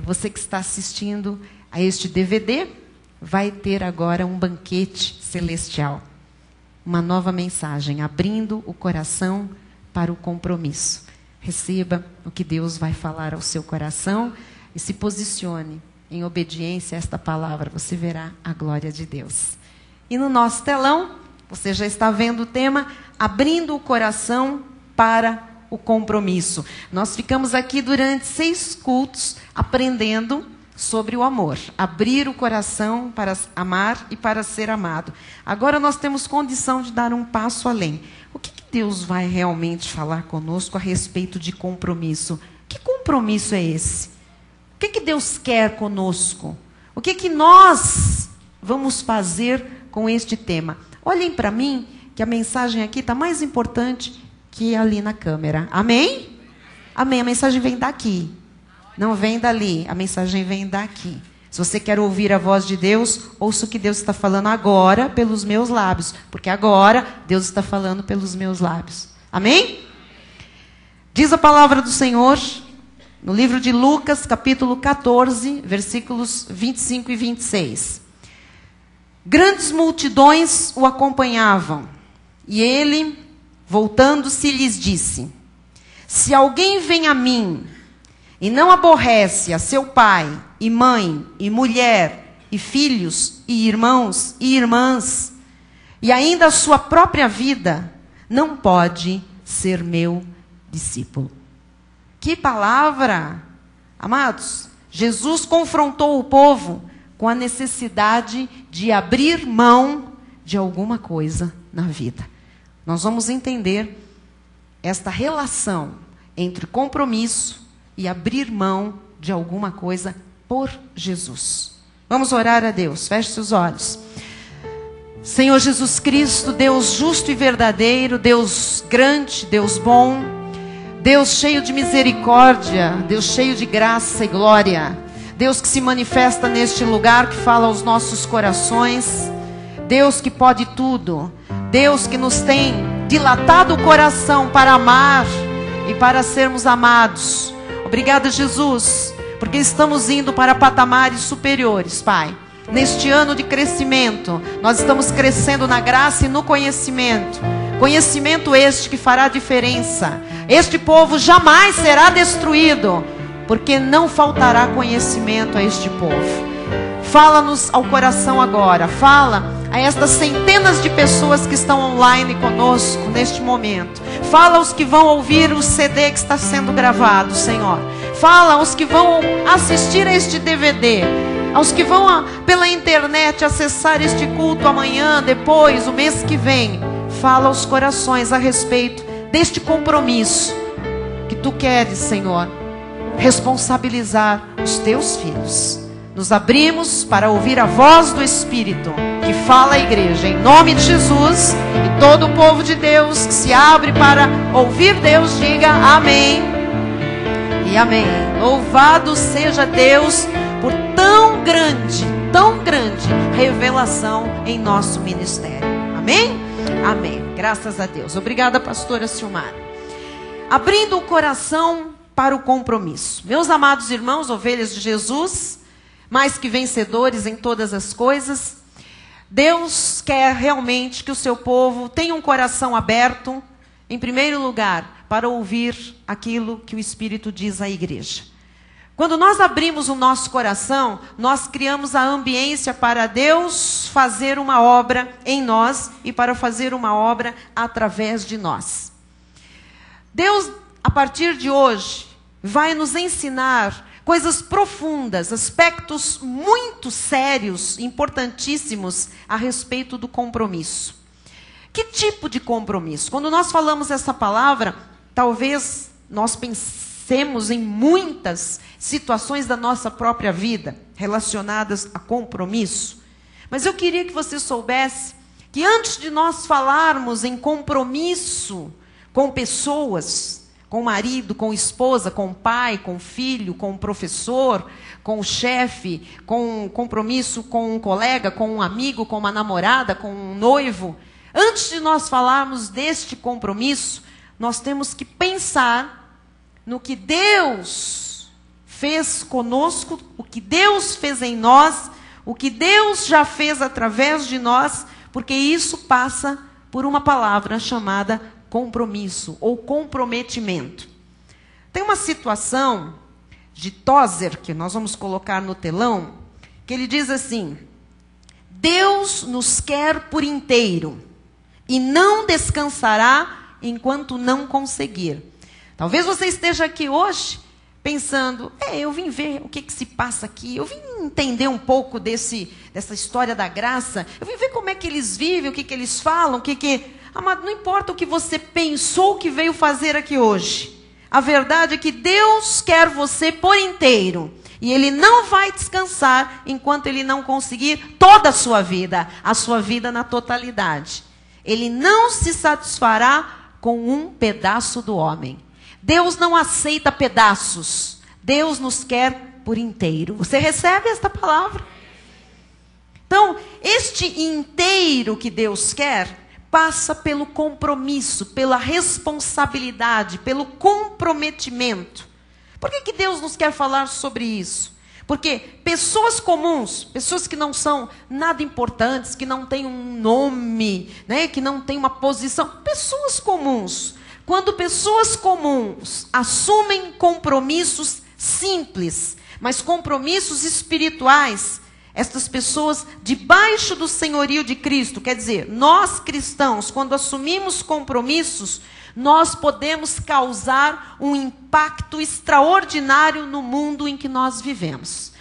você que está assistindo a este DVD, vai ter agora um banquete celestial. Uma nova mensagem, abrindo o coração para o compromisso. Receba o que Deus vai falar ao seu coração e se posicione em obediência a esta palavra. Você verá a glória de Deus. E no nosso telão, você já está vendo o tema, abrindo o coração para o compromisso. Nós ficamos aqui durante 6 cultos aprendendo sobre o amor. Abrir o coração para amar e para ser amado. Agora nós temos condição de dar um passo além. O que Deus vai realmente falar conosco a respeito de compromisso? Que compromisso é esse? O que Deus quer conosco? O que nós vamos fazer com este tema? Olhem para mim, que a mensagem aqui está mais importante que ali na câmera. Amém? Amém. A mensagem vem daqui. Não vem dali. A mensagem vem daqui. Se você quer ouvir a voz de Deus, ouça o que Deus está falando agora pelos meus lábios. Porque agora Deus está falando pelos meus lábios. Amém? Diz a palavra do Senhor no livro de Lucas, capítulo 14, versículos 25 e 26. Grandes multidões o acompanhavam. E ele, voltando-se, lhes disse: se alguém vem a mim e não aborrece a seu pai, e mãe, e mulher, e filhos, e irmãos, e irmãs, e ainda a sua própria vida, não pode ser meu discípulo. Que palavra! Amados, Jesus confrontou o povo com a necessidade de abrir mão de alguma coisa na vida. Nós vamos entender esta relação entre compromisso e abrir mão de alguma coisa por Jesus. Vamos orar a Deus. Feche seus olhos. Senhor Jesus Cristo, Deus justo e verdadeiro, Deus grande, Deus bom, Deus cheio de misericórdia, Deus cheio de graça e glória, Deus que se manifesta neste lugar, que fala aos nossos corações, Deus que pode tudo, Deus que nos tem dilatado o coração para amar e para sermos amados. Obrigada, Jesus, porque estamos indo para patamares superiores, Pai. Neste ano de crescimento, nós estamos crescendo na graça e no conhecimento. Conhecimento este que fará diferença. Este povo jamais será destruído, porque não faltará conhecimento a este povo. Fala-nos ao coração agora. Fala a estas centenas de pessoas que estão online conosco neste momento. Fala aos que vão ouvir o CD que está sendo gravado, Senhor. Fala aos que vão assistir a este DVD. Aos que vão pela internet acessar este culto amanhã, depois, o mês que vem. Fala aos corações a respeito deste compromisso que Tu queres, Senhor, responsabilizar os Teus filhos. Nos abrimos para ouvir a voz do Espírito que fala à igreja, em nome de Jesus. E todo o povo de Deus que se abre para ouvir Deus, diga amém e amém. Louvado seja Deus por tão grande revelação em nosso ministério. Amém? Amém. Graças a Deus. Obrigada, pastora Silmara. Abrindo o coração para o compromisso. Meus amados irmãos, ovelhas de Jesus, mais que vencedores em todas as coisas, Deus quer realmente que o seu povo tenha um coração aberto, em primeiro lugar, para ouvir aquilo que o Espírito diz à igreja. Quando nós abrimos o nosso coração, nós criamos a ambiência para Deus fazer uma obra em nós e para fazer uma obra através de nós. Deus, a partir de hoje, vai nos ensinar coisas profundas, aspectos muito sérios, importantíssimos a respeito do compromisso. Que tipo de compromisso? Quando nós falamos essa palavra, talvez nós pensemos em muitas situações da nossa própria vida relacionadas a compromisso. Mas eu queria que você soubesse que antes de nós falarmos em compromisso com pessoas, com o marido, com a esposa, com o pai, com o filho, com o professor, com o chefe, com um compromisso com um colega, com um amigo, com uma namorada, com um noivo, antes de nós falarmos deste compromisso, nós temos que pensar no que Deus fez conosco, o que Deus fez em nós, o que Deus já fez através de nós, porque isso passa por uma palavra chamada compromisso ou comprometimento. Tem uma situação de Tozer, que nós vamos colocar no telão, que ele diz assim: Deus nos quer por inteiro e não descansará enquanto não conseguir. Talvez você esteja aqui hoje pensando, eu vim ver o que se passa aqui, eu vim entender um pouco dessa história da graça, eu vim ver como é que eles vivem, o que eles falam, Amado, não importa o que você pensou que veio fazer aqui hoje. A verdade é que Deus quer você por inteiro. E Ele não vai descansar enquanto Ele não conseguir toda a sua vida na totalidade. Ele não se satisfará com um pedaço do homem. Deus não aceita pedaços. Deus nos quer por inteiro. Você recebe esta palavra? Então, este inteiro que Deus quer passa pelo compromisso, pela responsabilidade, pelo comprometimento. Por que Deus nos quer falar sobre isso? Porque pessoas comuns, pessoas que não são nada importantes, que não têm um nome, né, que não têm uma posição, pessoas comuns. Quando pessoas comuns assumem compromissos simples, mas compromissos espirituais, estas pessoas debaixo do senhorio de Cristo, quer dizer, nós cristãos, quando assumimos compromissos, nós podemos causar um impacto extraordinário no mundo em que nós vivemos.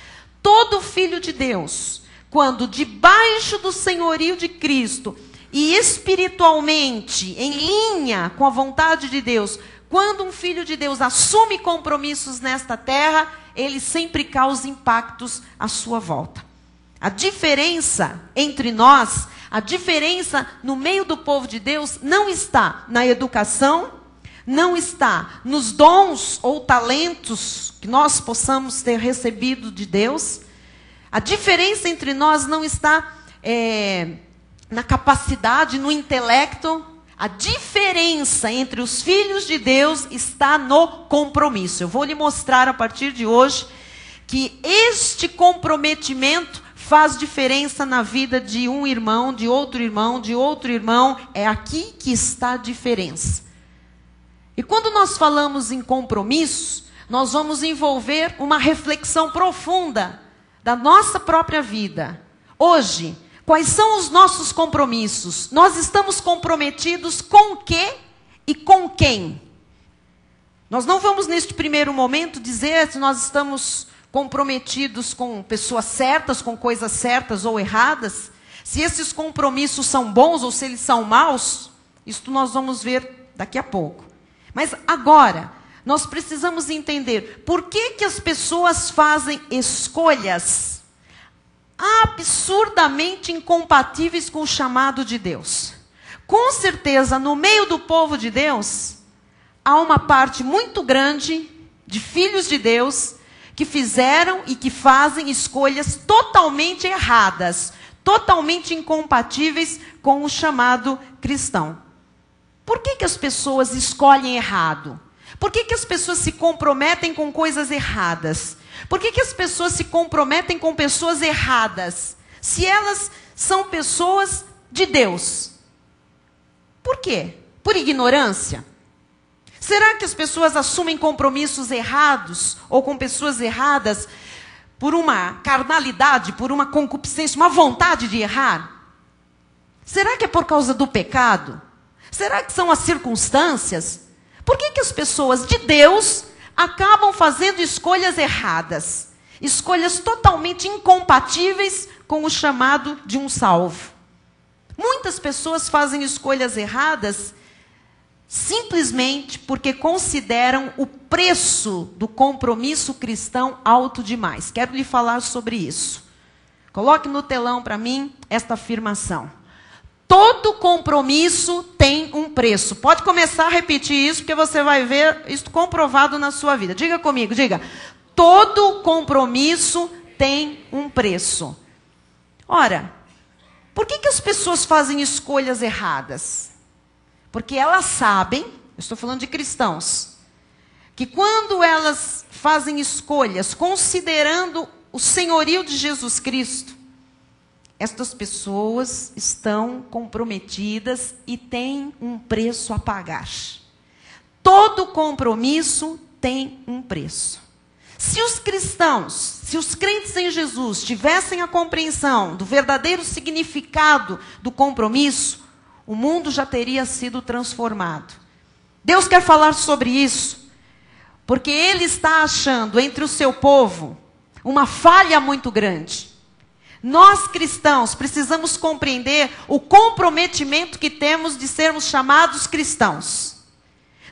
Todo filho de Deus, quando debaixo do senhorio de Cristo e espiritualmente em linha com a vontade de Deus, quando um filho de Deus assume compromissos nesta terra, ele sempre causa impactos à sua volta. A diferença entre nós, a diferença no meio do povo de Deus não está na educação, não está nos dons ou talentos que nós possamos ter recebido de Deus. A diferença entre nós não está na capacidade, no intelecto. A diferença entre os filhos de Deus está no compromisso. Eu vou lhe mostrar a partir de hoje que este comprometimento faz diferença na vida de um irmão, de outro irmão, de outro irmão. É aqui que está a diferença. E quando nós falamos em compromisso, nós vamos envolver uma reflexão profunda da nossa própria vida. Hoje, quais são os nossos compromissos? Nós estamos comprometidos com o quê e com quem? Nós não vamos, neste primeiro momento, dizer se nós estamos comprometidos com pessoas certas, com coisas certas ou erradas. Se esses compromissos são bons ou se eles são maus, isso nós vamos ver daqui a pouco. Mas agora, nós precisamos entender por que as pessoas fazem escolhas absurdamente incompatíveis com o chamado de Deus. Com certeza, no meio do povo de Deus, há uma parte muito grande de filhos de Deus que fizeram e que fazem escolhas totalmente erradas, totalmente incompatíveis com o chamado cristão. Por que as pessoas escolhem errado? Por que as pessoas se comprometem com coisas erradas? Por que as pessoas se comprometem com pessoas erradas, se elas são pessoas de Deus? Por quê? Por ignorância? Será que as pessoas assumem compromissos errados ou com pessoas erradas por uma carnalidade, por uma concupiscência, uma vontade de errar? Será que é por causa do pecado? Será que são as circunstâncias? Por que as pessoas de Deus acabam fazendo escolhas erradas? Escolhas totalmente incompatíveis com o chamado de um salvo. Muitas pessoas fazem escolhas erradas simplesmente porque consideram o preço do compromisso cristão alto demais. Quero lhe falar sobre isso. Coloque no telão para mim esta afirmação. Todo compromisso tem um preço. Pode começar a repetir isso, porque você vai ver isso comprovado na sua vida. Diga comigo, diga. Todo compromisso tem um preço. Ora, por que as pessoas fazem escolhas erradas? Porque elas sabem, eu estou falando de cristãos, que quando elas fazem escolhas considerando o senhorio de Jesus Cristo, estas pessoas estão comprometidas e têm um preço a pagar. Todo compromisso tem um preço. Se os cristãos, se os crentes em Jesus tivessem a compreensão do verdadeiro significado do compromisso, o mundo já teria sido transformado. Deus quer falar sobre isso, porque Ele está achando entre o seu povo uma falha muito grande. Nós cristãos precisamos compreender o comprometimento que temos de sermos chamados cristãos.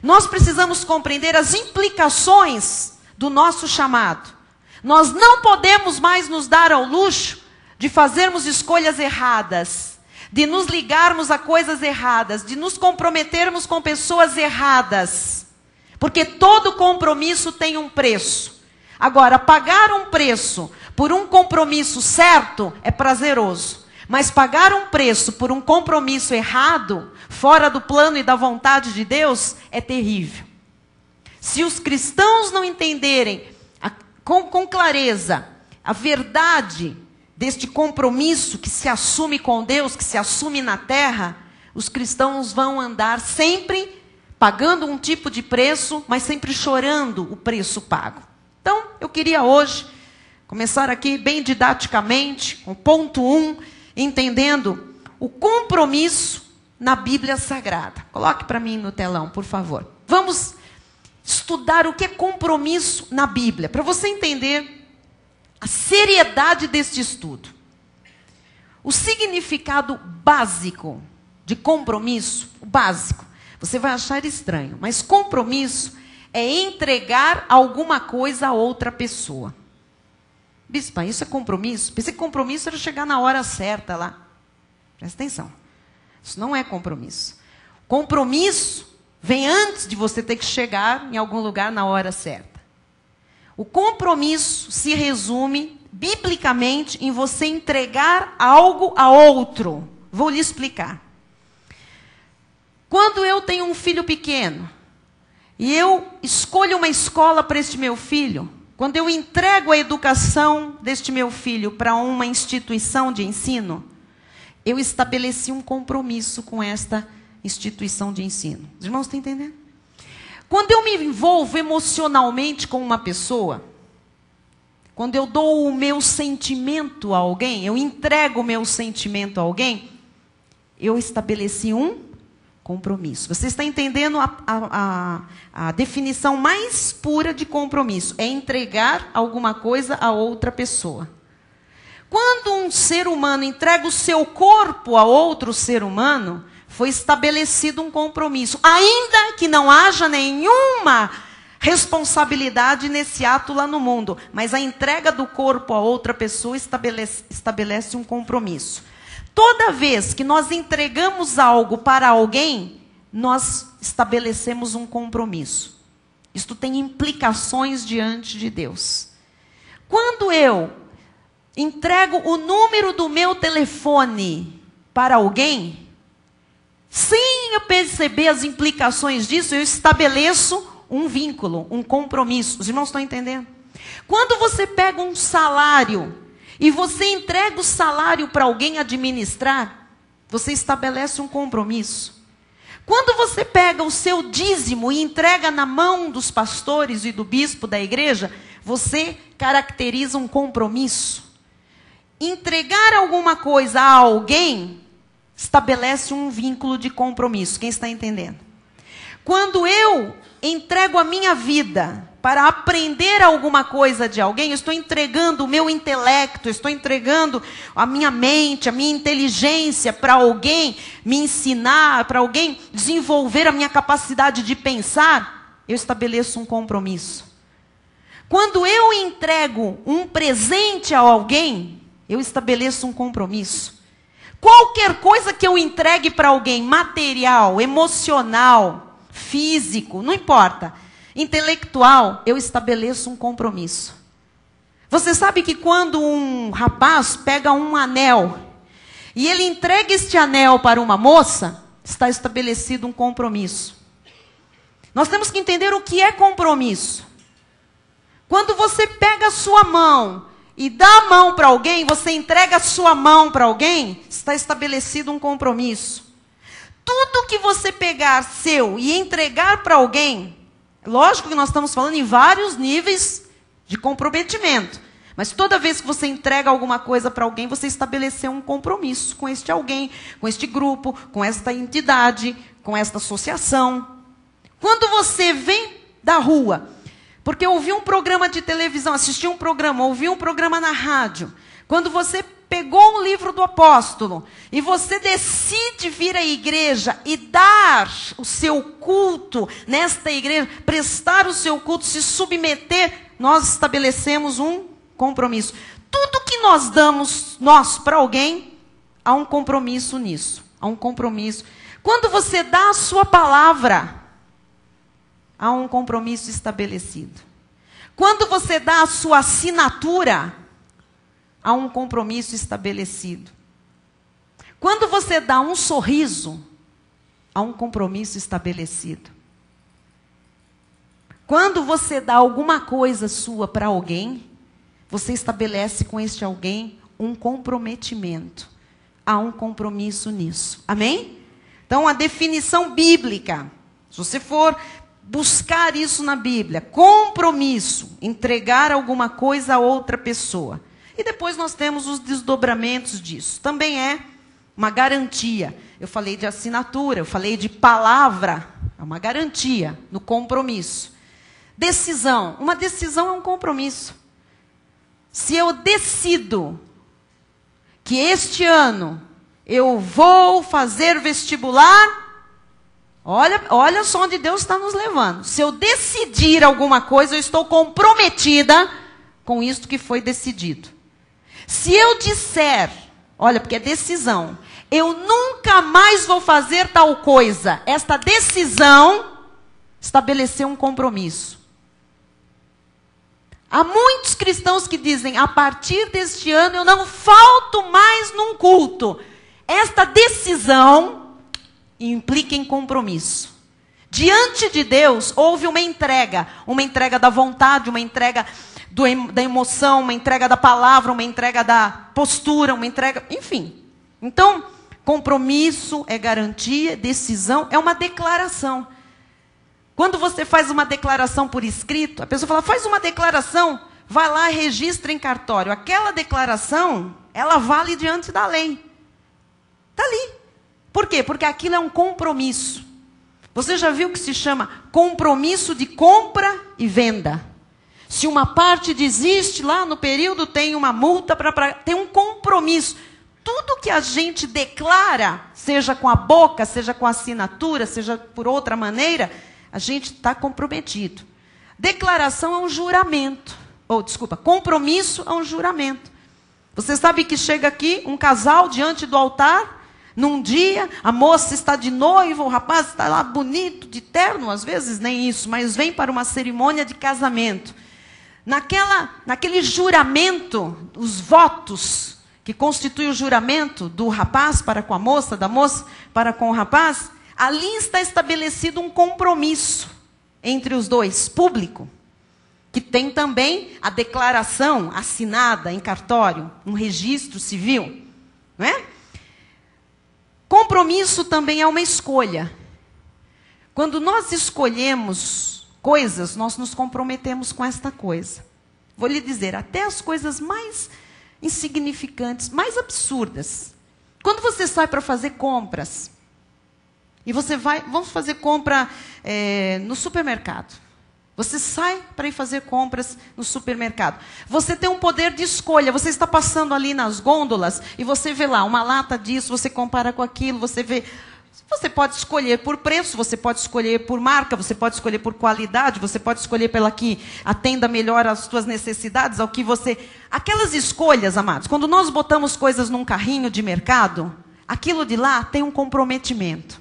Nós precisamos compreender as implicações do nosso chamado. Nós não podemos mais nos dar ao luxo de fazermos escolhas erradas, de nos ligarmos a coisas erradas, de nos comprometermos com pessoas erradas. Porque todo compromisso tem um preço. Agora, pagar um preço por um compromisso certo é prazeroso. Mas pagar um preço por um compromisso errado, fora do plano e da vontade de Deus, é terrível. Se os cristãos não entenderem com clareza a verdade deste compromisso que se assume com Deus, que se assume na terra, os cristãos vão andar sempre pagando um tipo de preço, mas sempre chorando o preço pago. Então, eu queria hoje começar aqui bem didaticamente, com o ponto 1, entendendo o compromisso na Bíblia Sagrada. Coloque para mim no telão, por favor. Vamos estudar o que é compromisso na Bíblia, para você entender a seriedade deste estudo. O significado básico de compromisso, o básico, você vai achar estranho, mas compromisso é entregar alguma coisa a outra pessoa. Bispa, isso é compromisso? Pensei que compromisso era chegar na hora certa lá. Presta atenção. Isso não é compromisso. Compromisso vem antes de você ter que chegar em algum lugar na hora certa. O compromisso se resume, biblicamente, em você entregar algo a outro. Vou lhe explicar. Quando eu tenho um filho pequeno, e eu escolho uma escola para este meu filho, quando eu entrego a educação deste meu filho para uma instituição de ensino, eu estabeleci um compromisso com esta instituição de ensino. Os irmãos estão entendendo? Quando eu me envolvo emocionalmente com uma pessoa, quando eu dou o meu sentimento a alguém, eu entrego o meu sentimento a alguém, eu estabeleci um compromisso. Você está entendendo a definição mais pura de compromisso? É entregar alguma coisa a outra pessoa. Quando um ser humano entrega o seu corpo a outro ser humano, foi estabelecido um compromisso. Ainda que não haja nenhuma responsabilidade nesse ato lá no mundo, mas a entrega do corpo a outra pessoa estabelece um compromisso. Toda vez que nós entregamos algo para alguém, nós estabelecemos um compromisso. Isto tem implicações diante de Deus. Quando eu entrego o número do meu telefone para alguém, sem eu perceber as implicações disso, eu estabeleço um vínculo, um compromisso. Os irmãos estão entendendo? Quando você pega um salário e você entrega o salário para alguém administrar, você estabelece um compromisso. Quando você pega o seu dízimo e entrega na mão dos pastores e do bispo da igreja, você caracteriza um compromisso. Entregar alguma coisa a alguém estabelece um vínculo de compromisso. Quem está entendendo? Quando eu entrego a minha vida para aprender alguma coisa de alguém, eu estou entregando o meu intelecto, eu estou entregando a minha mente, a minha inteligência para alguém me ensinar, para alguém desenvolver a minha capacidade de pensar, eu estabeleço um compromisso. Quando eu entrego um presente a alguém, eu estabeleço um compromisso. Qualquer coisa que eu entregue para alguém, material, emocional, físico, não importa, intelectual, eu estabeleço um compromisso. Você sabe que quando um rapaz pega um anel e ele entrega este anel para uma moça, está estabelecido um compromisso. Nós temos que entender o que é compromisso. Quando você pega a sua mão e dá a mão para alguém, você entrega a sua mão para alguém, está estabelecido um compromisso. Tudo que você pegar seu e entregar para alguém, lógico que nós estamos falando em vários níveis de comprometimento. Mas toda vez que você entrega alguma coisa para alguém, você estabeleceu um compromisso com este alguém, com este grupo, com esta entidade, com esta associação. Quando você vem da rua, porque ouvi um programa de televisão, assisti um programa, ouvi um programa na rádio, quando você pegou um livro do apóstolo e você decide vir à igreja e dar o seu culto nesta igreja, prestar o seu culto, se submeter, nós estabelecemos um compromisso. Tudo que nós damos, nós, para alguém, há um compromisso nisso. Há um compromisso. Quando você dá a sua palavra, há um compromisso estabelecido. Quando você dá a sua assinatura, há um compromisso estabelecido. Quando você dá um sorriso, há um compromisso estabelecido. Quando você dá alguma coisa sua para alguém, você estabelece com este alguém um comprometimento. Há um compromisso nisso. Amém? Então, a definição bíblica, se você for buscar isso na Bíblia, compromisso, entregar alguma coisa a outra pessoa. E depois nós temos os desdobramentos disso. Também é uma garantia. Eu falei de assinatura, eu falei de palavra, é uma garantia no compromisso. Decisão. Uma decisão é um compromisso. Se eu decido que este ano eu vou fazer vestibular, olha só onde Deus está nos levando. Se eu decidir alguma coisa, eu estou comprometida com isto que foi decidido. Se eu disser, olha, porque é decisão, eu nunca mais vou fazer tal coisa, esta decisão estabeleceu um compromisso. Há muitos cristãos que dizem, a partir deste ano eu não falto mais num culto. Esta decisão implica em compromisso. Diante de Deus, houve uma entrega da vontade, uma entrega da emoção, uma entrega da palavra, uma entrega da postura, uma entrega, enfim. Então, compromisso é garantia, decisão é uma declaração. Quando você faz uma declaração por escrito, a pessoa fala, faz uma declaração, vai lá e registra em cartório. Aquela declaração, ela vale diante da lei. Está ali. Por quê? Porque aquilo é um compromisso. Você já viu que se chama compromisso de compra e venda? Se uma parte desiste lá no período, tem uma multa, tem um compromisso. Tudo que a gente declara, seja com a boca, seja com a assinatura, seja por outra maneira, a gente está comprometido. Declaração é um juramento. Compromisso é um juramento. Você sabe que chega aqui um casal diante do altar, num dia, a moça está de noiva, o rapaz está lá bonito, de terno, às vezes nem isso, mas vem para uma cerimônia de casamento. Naquele juramento, os votos que constituem o juramento do rapaz para com a moça, da moça para com o rapaz, ali está estabelecido um compromisso entre os dois, público, que tem também a declaração assinada em cartório, um registro civil, não é? Compromisso também é uma escolha. Quando nós escolhemos coisas, nós nos comprometemos com esta coisa. Vou lhe dizer, até as coisas mais insignificantes, mais absurdas. Quando você sai para fazer compras, e você vai, vamos fazer compra no supermercado. Você sai para ir fazer compras no supermercado. Você tem um poder de escolha. Você está passando ali nas gôndolas e você vê lá uma lata disso, você compara com aquilo, você vê. Você pode escolher por preço, você pode escolher por marca, você pode escolher por qualidade, você pode escolher pela que atenda melhor às suas necessidades, ao que você... Aquelas escolhas, amados, quando nós botamos coisas num carrinho de mercado, aquilo de lá tem um comprometimento.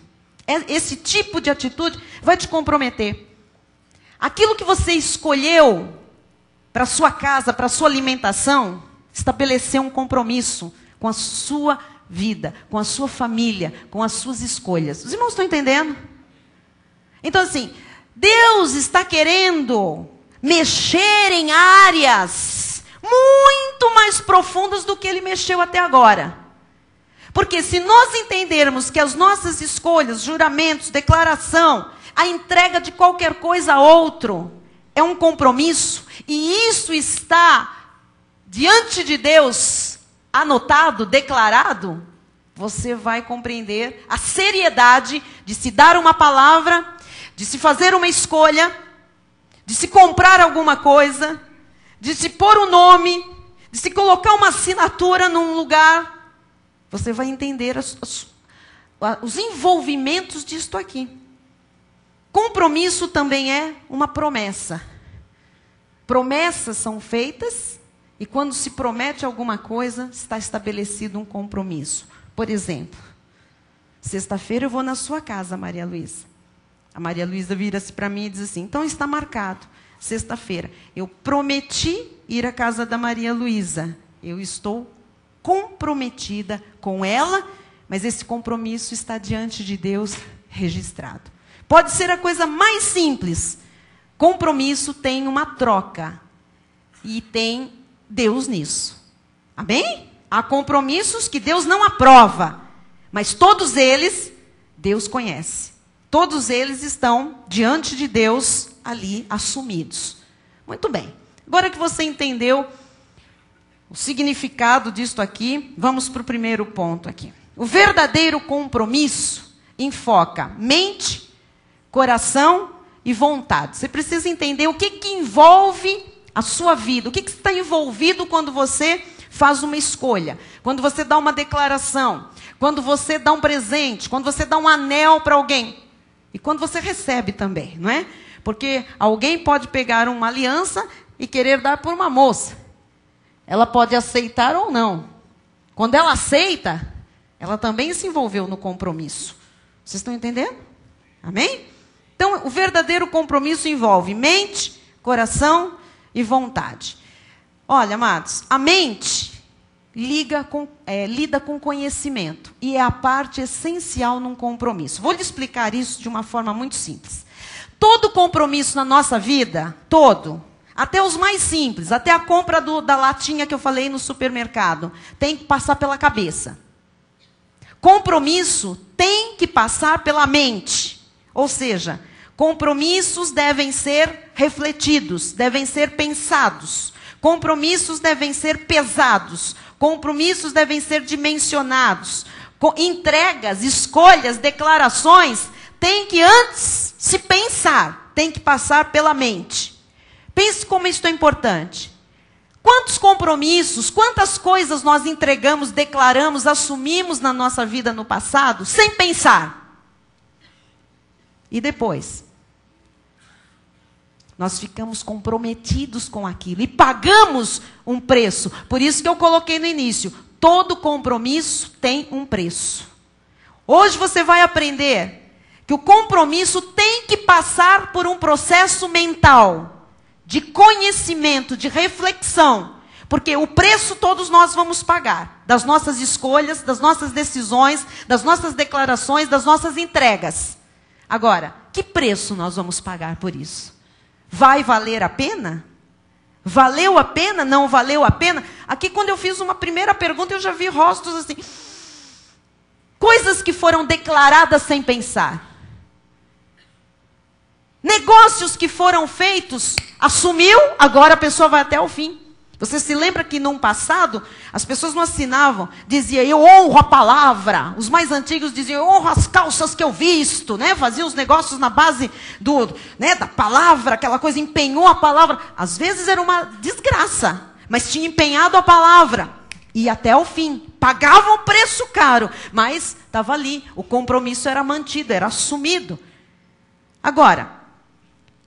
Esse tipo de atitude vai te comprometer. Aquilo que você escolheu para a sua casa, para a sua alimentação, estabeleceu um compromisso com a sua vida, com a sua família, com as suas escolhas. Os irmãos estão entendendo? Então, assim, Deus está querendo mexer em áreas muito mais profundas do que Ele mexeu até agora. Porque se nós entendermos que as nossas escolhas, juramentos, declaração, a entrega de qualquer coisa a outro, é um compromisso, e isso está diante de Deus, anotado, declarado, você vai compreender a seriedade de se dar uma palavra, de se fazer uma escolha, de se comprar alguma coisa, de se pôr um nome, de se colocar uma assinatura num lugar. Você vai entender os envolvimentos disto aqui. Compromisso também é uma promessa. Promessas são feitas e quando se promete alguma coisa, está estabelecido um compromisso. Por exemplo, sexta-feira eu vou na sua casa, Maria Luísa. A Maria Luísa vira-se para mim e diz assim, então está marcado, sexta-feira. Eu prometi ir à casa da Maria Luísa. Eu estou comprometida com ela, mas esse compromisso está diante de Deus registrado. Pode ser a coisa mais simples. Compromisso tem uma troca. E tem Deus nisso. Amém? Há compromissos que Deus não aprova. Mas todos eles, Deus conhece. Todos eles estão diante de Deus ali assumidos. Muito bem. Agora que você entendeu o significado disto aqui, vamos para o primeiro ponto aqui. O verdadeiro compromisso enfoca mente, coração e vontade. Você precisa entender o que envolve a sua vida. O que está envolvido quando você faz uma escolha. Quando você dá uma declaração. Quando você dá um presente. Quando você dá um anel para alguém. E quando você recebe também, não é? Porque alguém pode pegar uma aliança e querer dar por uma moça. Ela pode aceitar ou não. Quando ela aceita, ela também se envolveu no compromisso. Vocês estão entendendo? Amém? Então, o verdadeiro compromisso envolve mente, coração e vontade. Olha, amados, a mente lida com conhecimento. E é a parte essencial num compromisso. Vou lhe explicar isso de uma forma muito simples. Todo compromisso na nossa vida, todo, até os mais simples, até a compra da latinha que eu falei no supermercado, tem que passar pela cabeça. Compromisso tem que passar pela mente. Ou seja, compromissos devem ser refletidos, devem ser pensados. Compromissos devem ser pesados. Compromissos devem ser dimensionados. Entregas, escolhas, declarações, tem que antes se pensar, tem que passar pela mente. Pense como isso é importante. Quantos compromissos, quantas coisas nós entregamos, declaramos, assumimos na nossa vida no passado, sem pensar? E depois? Nós ficamos comprometidos com aquilo e pagamos um preço. Por isso que eu coloquei no início, todo compromisso tem um preço. Hoje você vai aprender que o compromisso tem que passar por um processo mental, de conhecimento, de reflexão. Porque o preço todos nós vamos pagar. Das nossas escolhas, das nossas decisões, das nossas declarações, das nossas entregas. Agora, que preço nós vamos pagar por isso? Vai valer a pena? Valeu a pena? Não valeu a pena? Aqui, quando eu fiz uma primeira pergunta, eu já vi rostos assim. Coisas que foram declaradas sem pensar. Negócios que foram feitos, assumiu, agora a pessoa vai até o fim. Você se lembra que no passado, as pessoas não assinavam, diziam, eu honro a palavra. Os mais antigos diziam, eu honro as calças que eu visto, né? Faziam os negócios na base da palavra, aquela coisa, empenhou a palavra. Às vezes era uma desgraça, mas tinha empenhado a palavra. E até o fim, pagava um preço caro, mas estava ali, o compromisso era mantido, era assumido. Agora,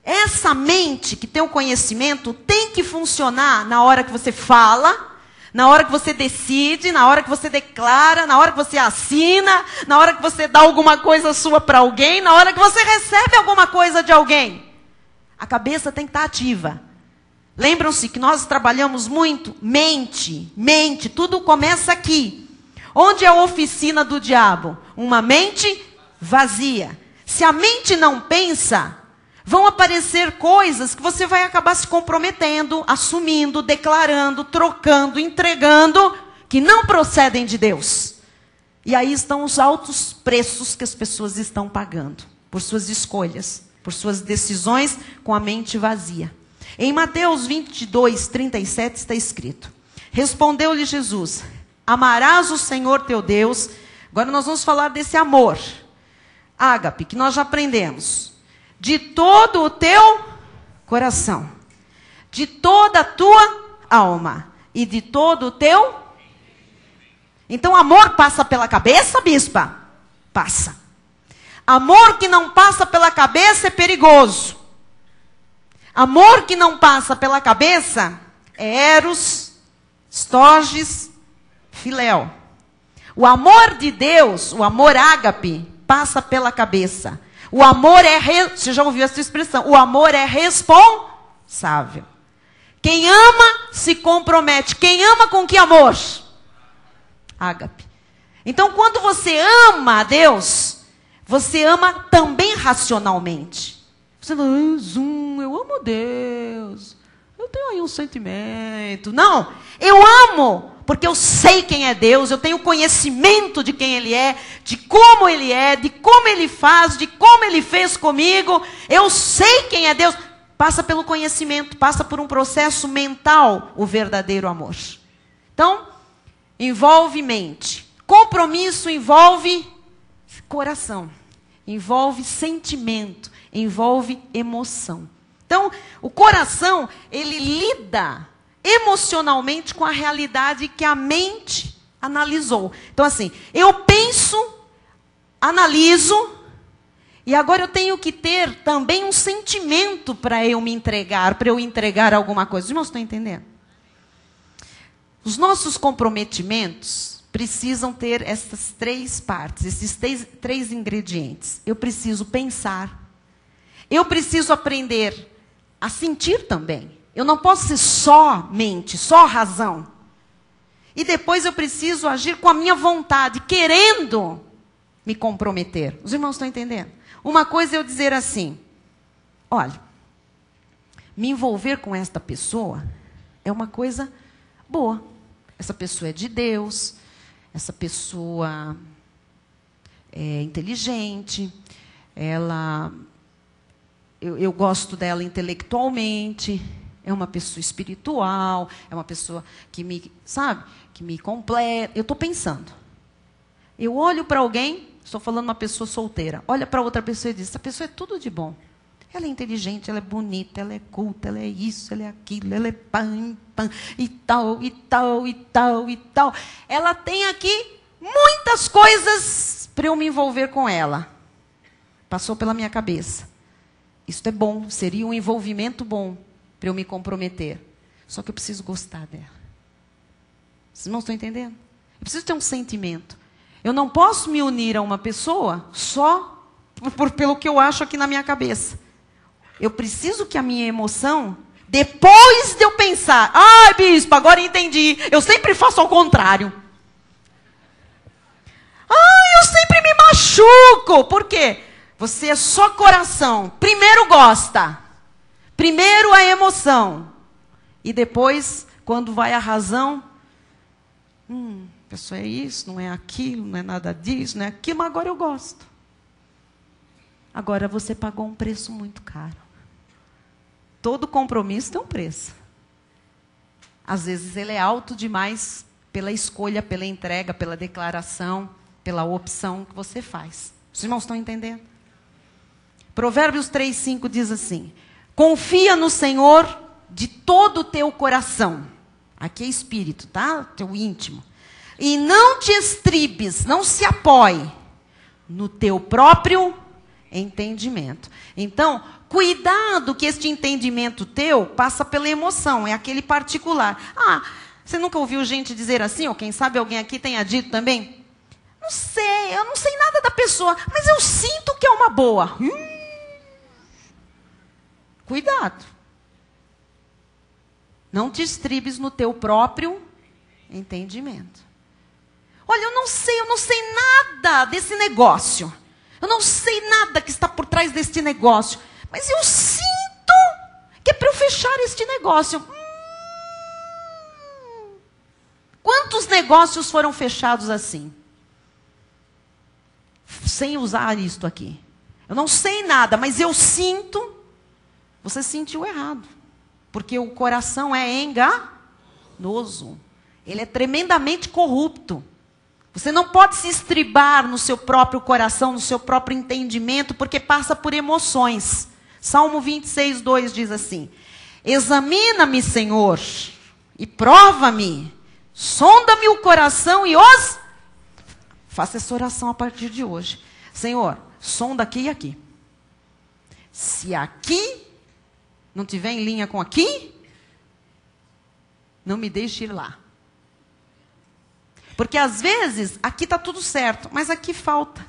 essa mente que tem o conhecimento tem que funcionar na hora que você fala, na hora que você decide, na hora que você declara, na hora que você assina, na hora que você dá alguma coisa sua para alguém, na hora que você recebe alguma coisa de alguém. A cabeça tem que estar ativa. Lembram-se que nós trabalhamos muito? Mente, tudo começa aqui. Onde é a oficina do diabo? Uma mente vazia. Se a mente não pensa, Vão aparecer coisas que você vai acabar se comprometendo, assumindo, declarando, trocando, entregando, que não procedem de Deus. E aí estão os altos preços que as pessoas estão pagando por suas escolhas, por suas decisões com a mente vazia. Em Mateus 22, 37 está escrito: respondeu-lhe Jesus: amarás o Senhor teu Deus. Agora nós vamos falar desse amor, ágape, que nós já aprendemos. De todo o teu coração, de toda a tua alma e de todo o teu... Então amor passa pela cabeça, bispa? Passa. Amor que não passa pela cabeça é perigoso. Amor que não passa pela cabeça é eros, storges, filéu. O amor de Deus, o amor ágape, passa pela cabeça. O amor você já ouviu essa expressão? O amor é responsável. Quem ama se compromete. Quem ama com que amor? Ágape. Então, quando você ama a Deus, você ama também racionalmente. Você não, eu amo Deus. Eu tenho aí um sentimento. Não, eu amo porque eu sei quem é Deus, eu tenho conhecimento de quem Ele é, de como Ele faz, de como Ele fez comigo. Eu sei quem é Deus. Passa pelo conhecimento, passa por um processo mental, o verdadeiro amor. Então, envolve mente. Compromisso envolve coração, envolve sentimento, envolve emoção. Então, o coração, ele lida emocionalmente com a realidade que a mente analisou. Então, assim, eu penso, analiso, e agora eu tenho que ter também um sentimento para eu me entregar, para eu entregar alguma coisa. Os irmãos estão entendendo? Os nossos comprometimentos precisam ter essas três partes, esses três ingredientes. Eu preciso pensar, eu preciso aprender a sentir também. Eu não posso ser só mente, só razão. E depois eu preciso agir com a minha vontade, querendo me comprometer. Os irmãos estão entendendo? Uma coisa é eu dizer assim: olha, me envolver com esta pessoa é uma coisa boa. Essa pessoa é de Deus, essa pessoa é inteligente, eu gosto dela intelectualmente, é uma pessoa espiritual, é uma pessoa que me, que me completa. Eu estou pensando. Eu olho para alguém, estou falando uma pessoa solteira, olha para outra pessoa e diz: essa pessoa é tudo de bom. Ela é inteligente, ela é bonita, ela é culta, ela é isso, ela é aquilo, ela é pam, e tal, e tal, e tal, e tal. Ela tem aqui muitas coisas para eu me envolver com ela. Passou pela minha cabeça. Isso é bom, seria um envolvimento bom para eu me comprometer. Só que eu preciso gostar dela. Vocês não estão entendendo? Eu preciso ter um sentimento. Eu não posso me unir a uma pessoa só pelo que eu acho aqui na minha cabeça. Eu preciso que a minha emoção, depois de eu pensar: ai, bispo, agora entendi, eu sempre faço ao contrário. Ai, eu sempre me machuco. Por quê? Você é só coração. Primeiro gosta. Primeiro a emoção. E depois, quando vai a razão, a pessoa é isso, não é aquilo, não é nada disso, não é aquilo, mas agora eu gosto. Agora você pagou um preço muito caro. Todo compromisso tem um preço. Às vezes ele é alto demais pela escolha, pela entrega, pela declaração, pela opção que você faz. Os irmãos estão entendendo? Provérbios 3:5 diz assim: confia no Senhor de todo o teu coração. Aqui é espírito, tá? Teu íntimo. E não te estribes, não se apoie no teu próprio entendimento. Então, cuidado que este entendimento teu passa pela emoção, é aquele particular. Ah, você nunca ouviu gente dizer assim, ou quem sabe alguém aqui tenha dito também? Não sei, eu não sei nada da pessoa, mas eu sinto que é uma boa. Cuidado. Não te estribes no teu próprio entendimento. Olha, eu não sei nada desse negócio. Eu não sei nada que está por trás deste negócio. Mas eu sinto que é para eu fechar este negócio. Quantos negócios foram fechados assim? Sem usar isto aqui. Eu não sei nada, mas eu sinto. Você sentiu errado. Porque o coração é enganoso. Ele é tremendamente corrupto. Você não pode se estribar no seu próprio coração, no seu próprio entendimento, porque passa por emoções. Salmo 26, 2 diz assim: examina-me, Senhor, e prova-me. Sonda-me o coração e os... Faça essa oração a partir de hoje. Senhor, sonda aqui e aqui. Se aqui não tiver em linha com aqui, não me deixe ir lá. Porque às vezes, aqui está tudo certo, mas aqui falta.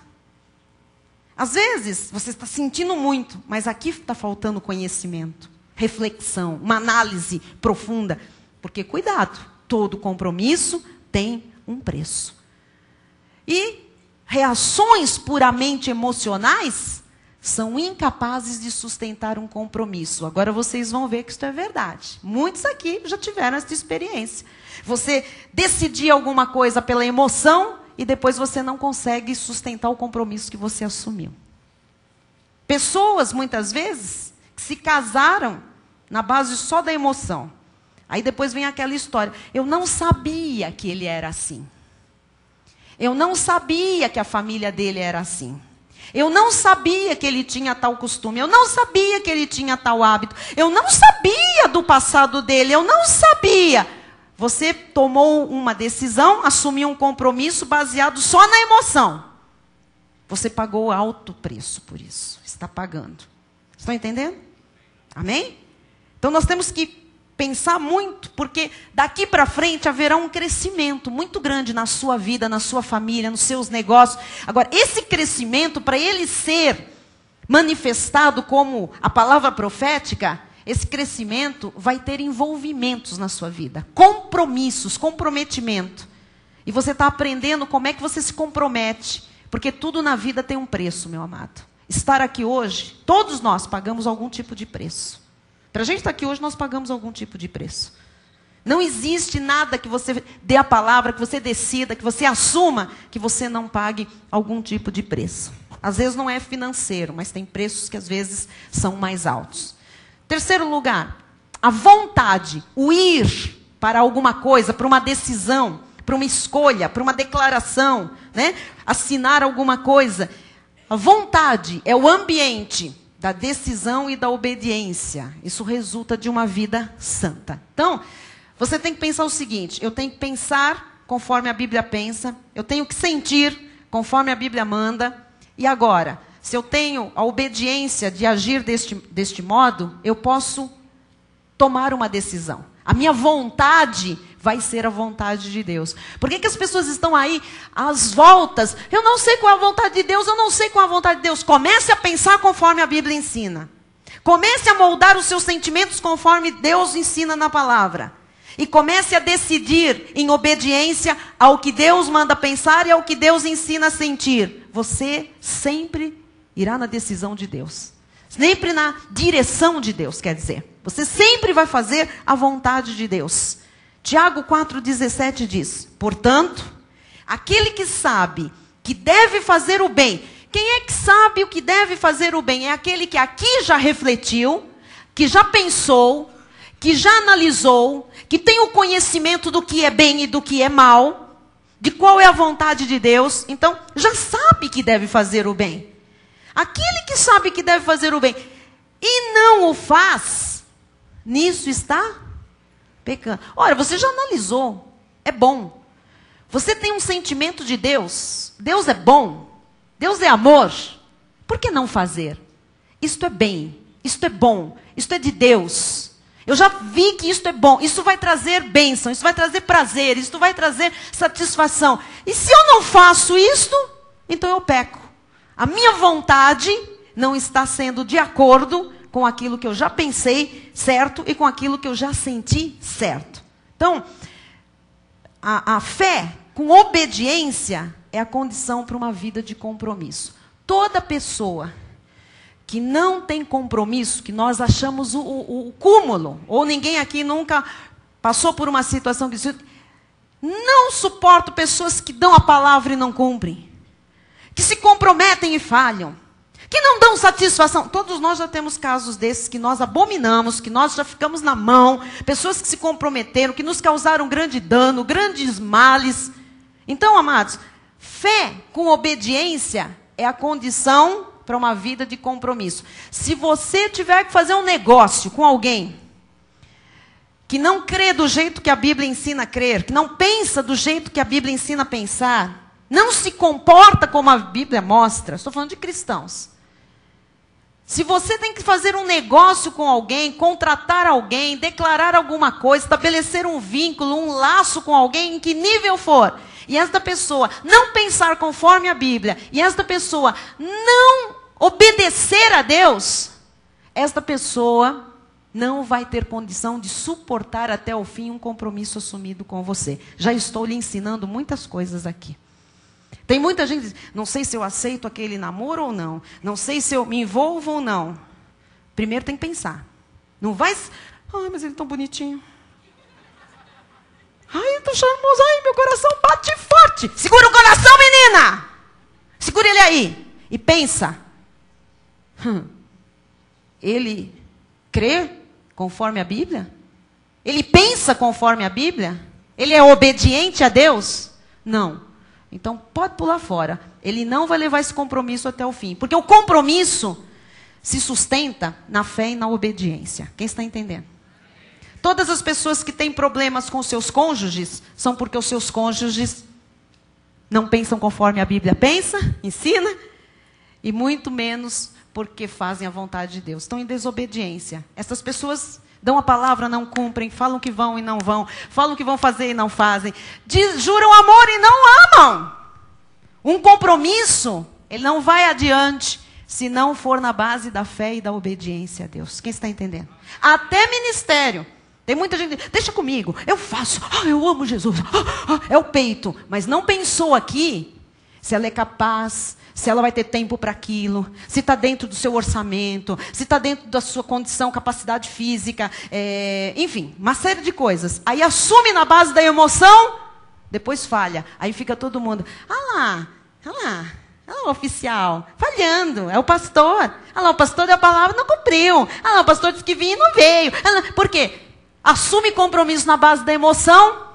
Às vezes, você está sentindo muito, mas aqui está faltando conhecimento, reflexão, uma análise profunda. Porque, cuidado, todo compromisso tem um preço. E reações puramente emocionais são incapazes de sustentar um compromisso. Agora vocês vão ver que isso é verdade. Muitos aqui já tiveram essa experiência. Você decidir alguma coisa pela emoção e depois você não consegue sustentar o compromisso que você assumiu. Pessoas, muitas vezes, que se casaram na base só da emoção. Aí depois vem aquela história. Eu não sabia que ele era assim. Eu não sabia que a família dele era assim. Eu não sabia que ele tinha tal costume. Eu não sabia que ele tinha tal hábito. Eu não sabia do passado dele. Eu não sabia. Você tomou uma decisão, assumiu um compromisso baseado só na emoção. Você pagou alto preço por isso. Está pagando. Estão entendendo? Amém? Então nós temos que pensar muito, porque daqui para frente haverá um crescimento muito grande na sua vida, na sua família, nos seus negócios. Agora, esse crescimento, para ele ser manifestado como a palavra profética, esse crescimento vai ter envolvimentos na sua vida, compromissos, comprometimento. E você está aprendendo como é que você se compromete, porque tudo na vida tem um preço, meu amado. Estar aqui hoje, todos nós pagamos algum tipo de preço. Para a gente estar aqui hoje, nós pagamos algum tipo de preço. Não existe nada que você dê a palavra, que você decida, que você assuma, que você não pague algum tipo de preço. Às vezes não é financeiro, mas tem preços que às vezes são mais altos. Terceiro lugar, a vontade, o ir para alguma coisa, para uma decisão, para uma escolha, para uma declaração, né? Assinar alguma coisa. A vontade é o ambiente da decisão e da obediência. Isso resulta de uma vida santa. Então, você tem que pensar o seguinte: eu tenho que pensar conforme a Bíblia pensa, eu tenho que sentir conforme a Bíblia manda, e agora, se eu tenho a obediência de agir deste modo, eu posso tomar uma decisão. A minha vontade vai ser a vontade de Deus. Por que as pessoas estão aí às voltas? Eu não sei qual é a vontade de Deus, eu não sei qual é a vontade de Deus. Comece a pensar conforme a Bíblia ensina. Comece a moldar os seus sentimentos conforme Deus ensina na palavra. E comece a decidir em obediência ao que Deus manda pensar e ao que Deus ensina a sentir. Você sempre irá na decisão de Deus. Sempre na direção de Deus, quer dizer. Você sempre vai fazer a vontade de Deus. Tiago 4,17 diz: portanto, aquele que sabe que deve fazer o bem. Quem é que sabe o que deve fazer o bem? É aquele que aqui já refletiu, que já pensou, que já analisou, que tem o conhecimento do que é bem e do que é mal, de qual é a vontade de Deus. Então, já sabe que deve fazer o bem. Aquele que sabe que deve fazer o bem e não o faz, nisso está pecando. Ora, você já analisou, é bom. Você tem um sentimento de Deus, Deus é bom, Deus é amor. Por que não fazer? Isto é bem, isto é bom, isto é de Deus. Eu já vi que isto é bom, isso vai trazer bênção, isso vai trazer prazer, isso vai trazer satisfação. E se eu não faço isto, então eu peco. A minha vontade não está sendo de acordo com aquilo que eu já pensei certo e com aquilo que eu já senti certo. Então, a fé com obediência é a condição para uma vida de compromisso. Toda pessoa que não tem compromisso, que nós achamos o cúmulo, ou ninguém aqui nunca passou por uma situação que não suporto pessoas que dão a palavra e não cumprem, que se comprometem e falham, que não dão satisfação. Todos nós já temos casos desses que nós abominamos, que nós já ficamos na mão, pessoas que se comprometeram, que nos causaram grande dano, grandes males. Então, amados, fé com obediência é a condição para uma vida de compromisso. Se você tiver que fazer um negócio com alguém que não crê do jeito que a Bíblia ensina a crer, que não pensa do jeito que a Bíblia ensina a pensar, não se comporta como a Bíblia mostra, estou falando de cristãos. Se você tem que fazer um negócio com alguém, contratar alguém, declarar alguma coisa, estabelecer um vínculo, um laço com alguém, em que nível for, e esta pessoa não pensar conforme a Bíblia, e esta pessoa não obedecer a Deus, esta pessoa não vai ter condição de suportar até o fim um compromisso assumido com você. Já estou lhe ensinando muitas coisas aqui. Tem muita gente que diz, não sei se eu aceito aquele namoro ou não. Não sei se eu me envolvo ou não. Primeiro tem que pensar. Não vai... Ai, mas ele é tão bonitinho. Ai, eu tô charmoso. Ai, meu coração bate forte. Segura o coração, menina. Segura ele aí. E pensa. Ele crê conforme a Bíblia? Ele pensa conforme a Bíblia? Ele é obediente a Deus? Não. Então, pode pular fora. Ele não vai levar esse compromisso até o fim. Porque o compromisso se sustenta na fé e na obediência. Quem está entendendo? Todas as pessoas que têm problemas com seus cônjuges são porque os seus cônjuges não pensam conforme a Bíblia pensa, ensina, e muito menos porque fazem a vontade de Deus. Estão em desobediência. Essas pessoas dão a palavra, não cumprem, falam que vão e não vão, falam que vão fazer e não fazem, juram amor e não amam. Um compromisso, ele não vai adiante se não for na base da fé e da obediência a Deus. Quem está entendendo? Até ministério. Tem muita gente que diz, deixa comigo, eu faço, eu amo Jesus, é o peito. Mas não pensou aqui se ela é capaz, se ela vai ter tempo para aquilo, se está dentro do seu orçamento, se está dentro da sua condição, capacidade física, enfim, uma série de coisas. Aí assume na base da emoção, depois falha. Aí fica todo mundo, olha lá, o oficial, falhando, é o pastor. Olha lá, o pastor deu a palavra, não cumpriu. Olha lá, o pastor disse que vinha e não veio. Por quê? Assume compromisso na base da emoção,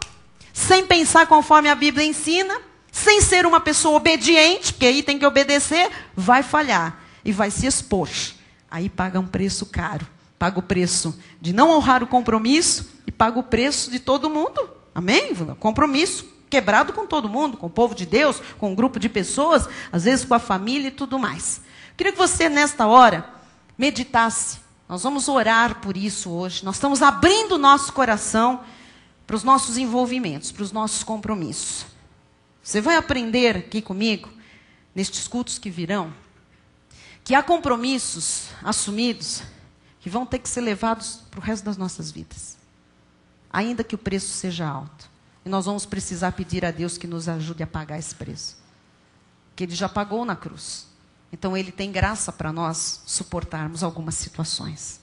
sem pensar conforme a Bíblia ensina, sem ser uma pessoa obediente, porque aí tem que obedecer, vai falhar e vai se expor. Aí paga um preço caro. Paga o preço de não honrar o compromisso e paga o preço de todo mundo. Amém? Compromisso quebrado com todo mundo, com o povo de Deus, com um grupo de pessoas, às vezes com a família e tudo mais. Queria que você, nesta hora, meditasse. Nós vamos orar por isso hoje. Nós estamos abrindo o nosso coração para os nossos envolvimentos, para os nossos compromissos. Você vai aprender aqui comigo, nestes cultos que virão, que há compromissos assumidos que vão ter que ser levados para o resto das nossas vidas. Ainda que o preço seja alto. E nós vamos precisar pedir a Deus que nos ajude a pagar esse preço. Que Ele já pagou na cruz. Então Ele tem graça para nós suportarmos algumas situações.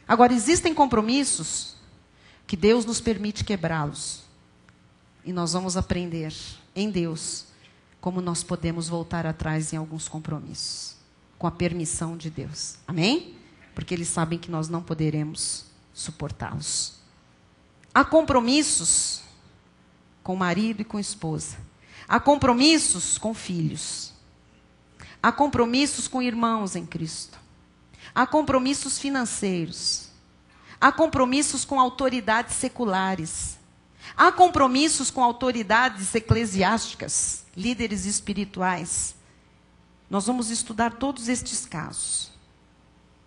Agora, existem compromissos que Deus nos permite quebrá-los. E nós vamos aprender em Deus como nós podemos voltar atrás em alguns compromissos. Com a permissão de Deus. Amém? Porque eles sabem que nós não poderemos suportá-los. Há compromissos com o marido e com a esposa. Há compromissos com filhos. Há compromissos com irmãos em Cristo. Há compromissos financeiros. Há compromissos com autoridades seculares. Há compromissos com autoridades eclesiásticas, líderes espirituais. Nós vamos estudar todos estes casos.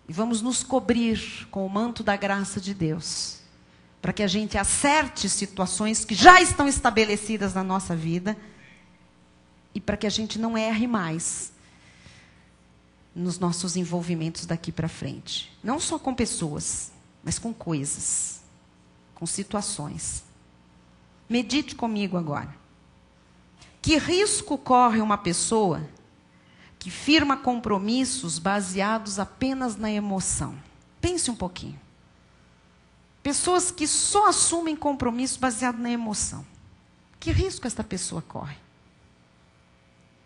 E vamos nos cobrir com o manto da graça de Deus. Para que a gente acerte situações que já estão estabelecidas na nossa vida. E para que a gente não erre mais nos nossos envolvimentos daqui para frente. Não só com pessoas, mas com coisas, com situações. Medite comigo agora. Que risco corre uma pessoa que que firma compromissos baseados apenas na emoção. Pense um pouquinho. Pessoas que só assumem compromissos baseados na emoção. Que risco esta pessoa corre?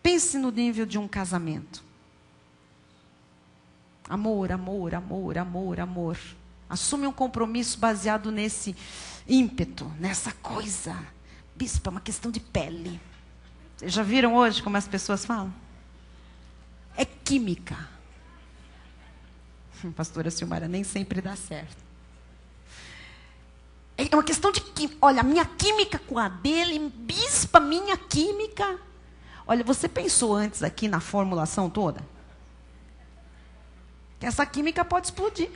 Pense no nível de um casamento. Amor, amor, amor, amor, amor. Assume um compromisso baseado nesse ímpeto, nessa coisa. Bispo, é uma questão de pele. Vocês já viram hoje como as pessoas falam? É química. Pastora Silmara, nem sempre dá certo. É uma questão de química. Olha, minha química com a dele, bispa, minha química. Olha, você pensou antes aqui na formulação toda? Que essa química pode explodir.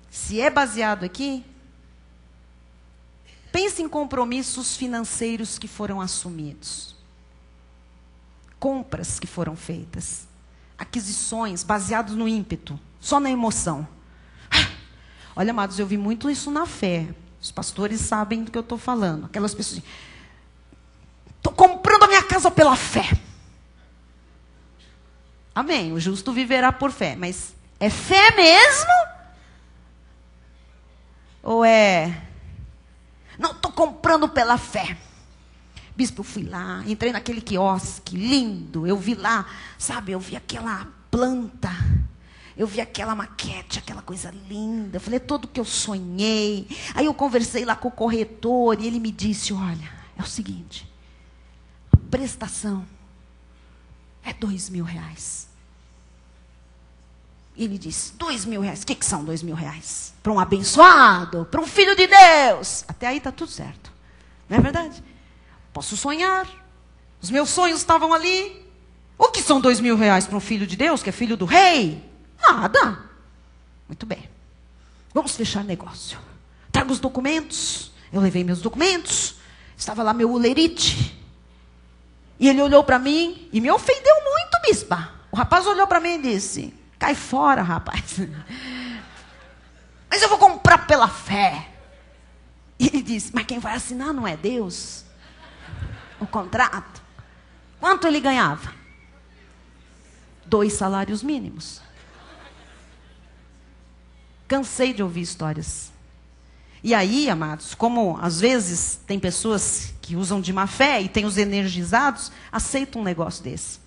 Se é baseado aqui, pense em compromissos financeiros que foram assumidos. Compras que foram feitas. Aquisições baseadas no ímpeto, só na emoção. Olha, amados, eu vi muito isso na fé. Os pastores sabem do que eu estou falando. Aquelas pessoas assim, estou comprando a minha casa pela fé. Amém, o justo viverá por fé. Mas é fé mesmo? Ou é... Não, estou comprando pela fé. Bispo, eu fui lá, entrei naquele quiosque lindo. Eu vi lá, sabe, eu vi aquela planta. Eu vi aquela maquete, aquela coisa linda. Eu falei, é tudo que eu sonhei. Aí eu conversei lá com o corretor e ele me disse, olha, é o seguinte, a prestação é R$2.000. E ele disse, R$2.000, o que são R$2.000? Para um abençoado, para um filho de Deus. Até aí está tudo certo. Não é verdade? Posso sonhar. Os meus sonhos estavam ali. O que são R$2.000 para um filho de Deus, que é filho do rei? Nada. Muito bem. Vamos fechar negócio. Traga os documentos. Eu levei meus documentos. Estava lá meu ulerite. E ele olhou para mim e me ofendeu muito, bispa. O rapaz olhou para mim e disse, cai fora, rapaz. Mas eu vou comprar pela fé. E ele disse, mas quem vai assinar não é Deus? O contrato. Quanto ele ganhava? 2 salários mínimos. Cansei de ouvir histórias. E aí, amados, como às vezes tem pessoas que usam de má fé e tem os energizados, aceitam um negócio desse.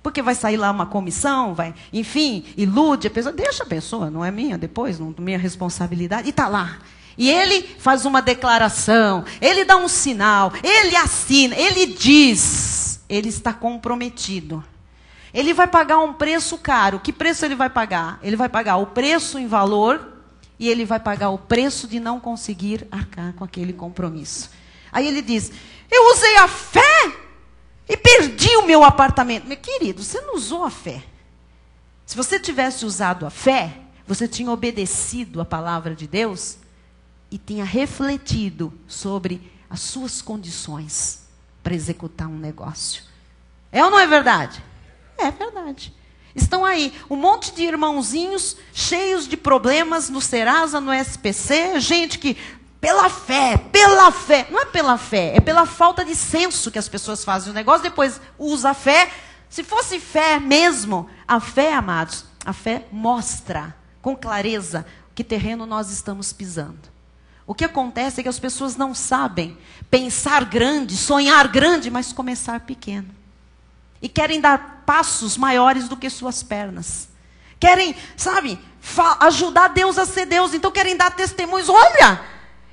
Porque vai sair lá uma comissão, vai, enfim, ilude a pessoa. Deixa a pessoa, não é minha depois, não é minha responsabilidade. E está lá. E ele faz uma declaração, ele dá um sinal, ele assina, ele diz, ele está comprometido. Ele vai pagar um preço caro. Que preço ele vai pagar? Ele vai pagar o preço em valor e ele vai pagar o preço de não conseguir arcar com aquele compromisso. Aí ele diz, eu usei a fé e perdi o meu apartamento. Meu querido, você não usou a fé. Se você tivesse usado a fé, você tinha obedecido a palavra de Deus e tinha refletido sobre as suas condições para executar um negócio. É ou não é verdade? É verdade. Estão aí um monte de irmãozinhos cheios de problemas no Serasa, no SPC, gente que, pela fé, não é pela fé, é pela falta de senso que as pessoas fazem o negócio, depois usa a fé. Se fosse fé mesmo, a fé, amados, a fé mostra com clareza que terreno nós estamos pisando. O que acontece é que as pessoas não sabem pensar grande, sonhar grande, mas começar pequeno. E querem dar passos maiores do que suas pernas. Querem, sabe, ajudar Deus a ser Deus. Então querem dar testemunhos. Olha,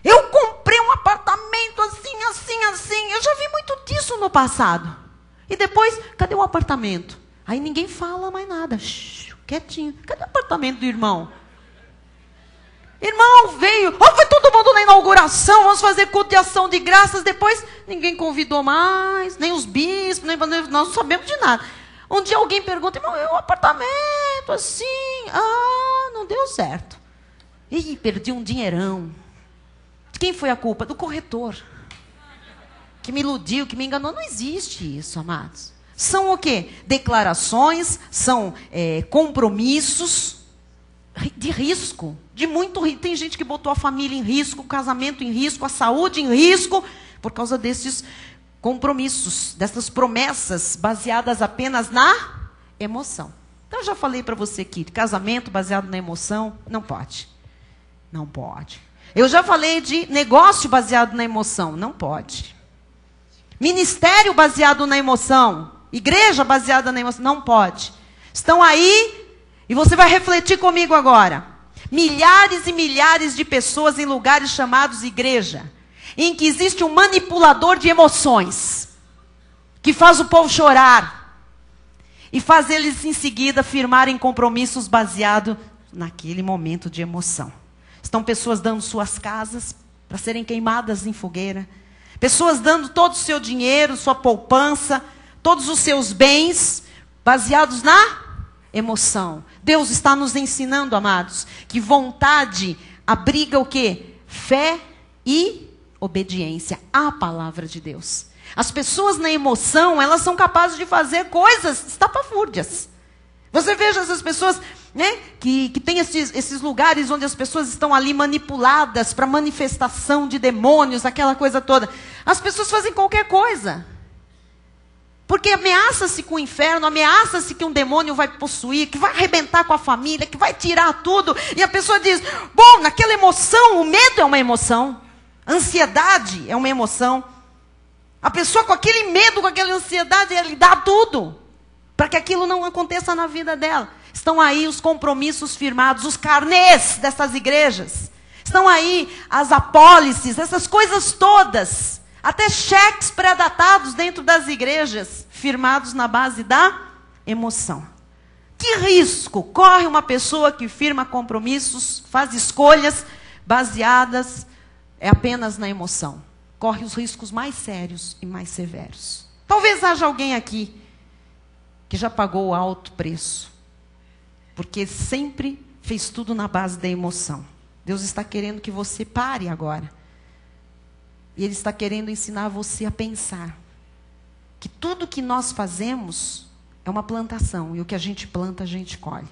eu comprei um apartamento assim, assim, assim. Eu já vi muito disso no passado. E depois, cadê o apartamento? Aí ninguém fala mais nada. Shhh, quietinho. Cadê o apartamento do irmão? Irmão, veio. Oh, foi todo mundo na inauguração. Vamos fazer culto de ação de graças. Depois, ninguém convidou mais. Nem os bispos, nem nós não sabemos de nada. Um dia alguém pergunta, irmão, é um apartamento assim. Ah, não deu certo. Ih, perdi um dinheirão. De quem foi a culpa? Do corretor. Que me iludiu, que me enganou. Não existe isso, amados. São o quê? Declarações, são compromissos de risco, de muito risco. Tem gente que botou a família em risco, o casamento em risco, a saúde em risco, por causa desses compromissos, dessas promessas baseadas apenas na emoção. Então, eu já falei para você aqui, casamento baseado na emoção, não pode. Não pode. Eu já falei de negócio baseado na emoção, não pode. Ministério baseado na emoção, igreja baseada na emoção, não pode. Estão aí, e você vai refletir comigo agora. Milhares e milhares de pessoas em lugares chamados igreja, em que existe um manipulador de emoções, que faz o povo chorar, e faz eles em seguida firmarem compromissos baseados naquele momento de emoção. Estão pessoas dando suas casas para serem queimadas em fogueira, pessoas dando todo o seu dinheiro, sua poupança, todos os seus bens, baseados na emoção. Deus está nos ensinando, amados, que vontade abriga o quê? Fé e obediência à palavra de Deus. As pessoas na emoção, elas são capazes de fazer coisas estapafúrdias. Você veja essas pessoas, né, que tem esses lugares onde as pessoas estão ali manipuladas para manifestação de demônios, aquela coisa toda. As pessoas fazem qualquer coisa. Porque ameaça-se com o inferno, ameaça-se que um demônio vai possuir, que vai arrebentar com a família, que vai tirar tudo. E a pessoa diz, bom, naquela emoção, o medo é uma emoção. A ansiedade é uma emoção. A pessoa com aquele medo, com aquela ansiedade, ela dá tudo para que aquilo não aconteça na vida dela. Estão aí os compromissos firmados, os carnês dessas igrejas. Estão aí as apólices, essas coisas todas. Até cheques pré-datados dentro das igrejas, firmados na base da emoção. Que risco corre uma pessoa que firma compromissos, faz escolhas baseadas apenas na emoção? Corre os riscos mais sérios e mais severos. Talvez haja alguém aqui que já pagou alto preço, porque sempre fez tudo na base da emoção. Deus está querendo que você pare agora. E Ele está querendo ensinar você a pensar que tudo que nós fazemos é uma plantação. E o que a gente planta, a gente colhe.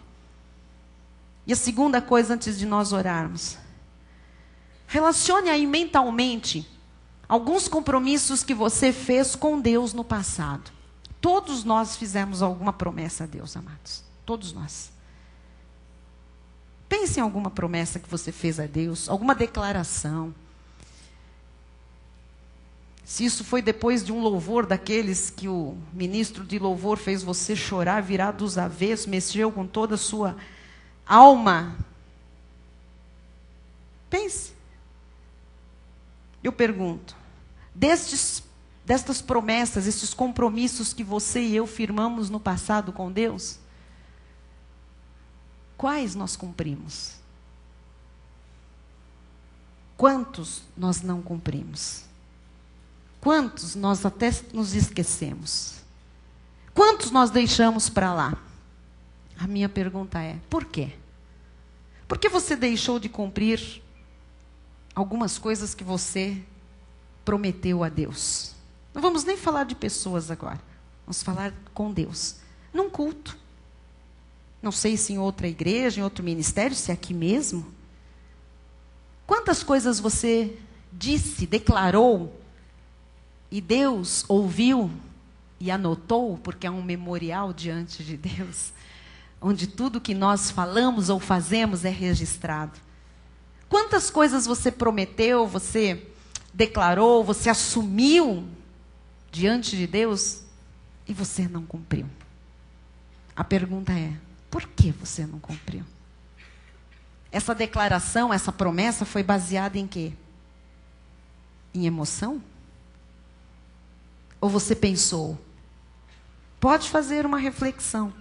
E a segunda coisa, antes de nós orarmos. Relacione aí mentalmente alguns compromissos que você fez com Deus no passado. Todos nós fizemos alguma promessa a Deus, amados. Todos nós. Pense em alguma promessa que você fez a Deus, alguma declaração. Se isso foi depois de um louvor daqueles que o ministro de louvor fez você chorar, virar dos avessos, mexeu com toda a sua alma. Pense. Eu pergunto, destas promessas, estes compromissos que você e eu firmamos no passado com Deus, quais nós cumprimos? Quantos nós não cumprimos? Quantos nós até nos esquecemos? Quantos nós deixamos para lá? A minha pergunta é, por quê? Por que você deixou de cumprir algumas coisas que você prometeu a Deus? Não vamos nem falar de pessoas agora. Vamos falar com Deus. Num culto. Não sei se em outra igreja, em outro ministério, se é aqui mesmo. Quantas coisas você disse, declarou, e Deus ouviu e anotou, porque é um memorial diante de Deus, onde tudo que nós falamos ou fazemos é registrado. Quantas coisas você prometeu, você declarou, você assumiu diante de Deus e você não cumpriu? A pergunta é, por que você não cumpriu? Essa declaração, essa promessa foi baseada em quê? Em emoção? Ou você pensou? Pode fazer uma reflexão.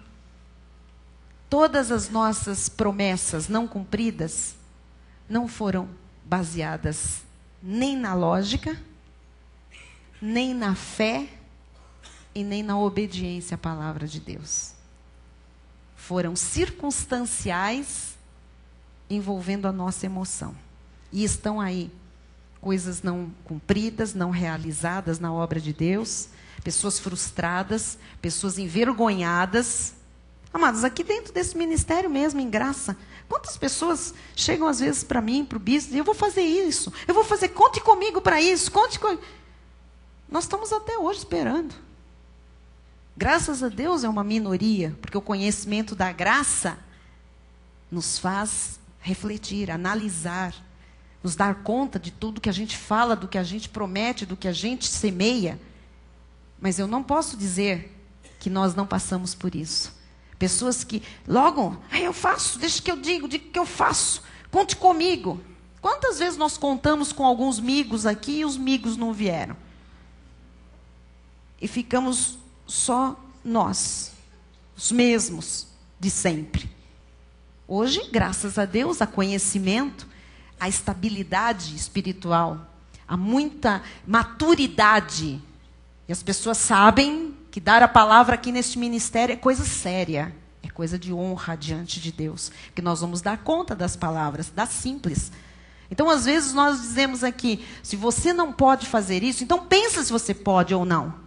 Todas as nossas promessas não cumpridas não foram baseadas nem na lógica, nem na fé e nem na obediência à palavra de Deus. Foram circunstanciais envolvendo a nossa emoção. E estão aí coisas não cumpridas, não realizadas na obra de Deus, pessoas frustradas, pessoas envergonhadas. Amados, aqui dentro desse ministério mesmo, em graça, quantas pessoas chegam às vezes para mim, para o bispo, e eu vou fazer isso, eu vou fazer, conte comigo para isso, conte comigo. Nós estamos até hoje esperando. Graças a Deus é uma minoria, porque o conhecimento da graça nos faz refletir, analisar, nos dar conta de tudo que a gente fala, do que a gente promete, do que a gente semeia. Mas eu não posso dizer que nós não passamos por isso. Pessoas que logo, eu faço, deixa que eu digo que eu faço, conte comigo. Quantas vezes nós contamos com alguns migos aqui e os migos não vieram? E ficamos só nós, os mesmos de sempre. Hoje, graças a Deus, há conhecimento, há estabilidade espiritual, há muita maturidade. E as pessoas sabem que dar a palavra aqui neste ministério é coisa séria, é coisa de honra diante de Deus. Que nós vamos dar conta das palavras, das simples. Então, às vezes, nós dizemos aqui, se você não pode fazer isso, então pensa se você pode ou não.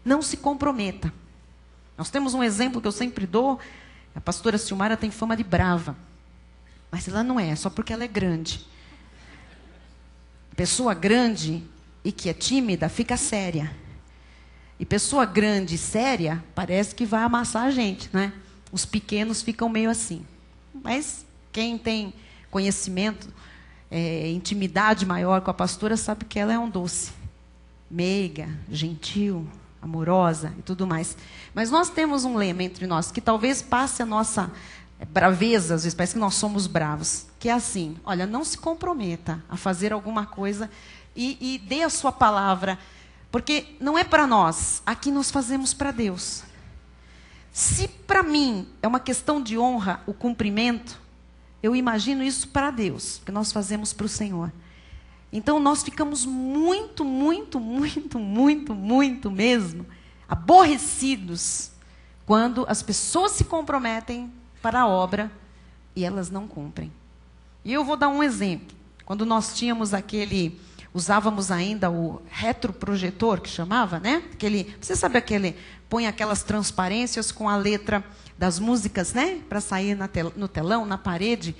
Não se comprometa. Nós temos um exemplo que eu sempre dou. A pastora Silmara tem fama de brava. Mas ela não é, só porque ela é grande. Pessoa grande e que é tímida, fica séria. E pessoa grande e séria, parece que vai amassar a gente, né? Os pequenos ficam meio assim. Mas quem tem conhecimento, intimidade maior com a pastora, sabe que ela é um doce. Meiga, gentil, amorosa e tudo mais. Mas nós temos um lema entre nós, que talvez passe a nossa braveza, às vezes parece que nós somos bravos, que é assim, olha, não se comprometa a fazer alguma coisa e dê a sua palavra, porque não é para nós, aqui nós fazemos para Deus. Se para mim é uma questão de honra o cumprimento, eu imagino isso para Deus, porque nós fazemos para o Senhor. Então, nós ficamos muito mesmo aborrecidos quando as pessoas se comprometem para a obra e elas não cumprem. E eu vou dar um exemplo. Quando nós tínhamos usávamos ainda o retroprojetor, que chamava, né? Você sabe põe aquelas transparências com a letra das músicas, né? Para sair no telão, na parede.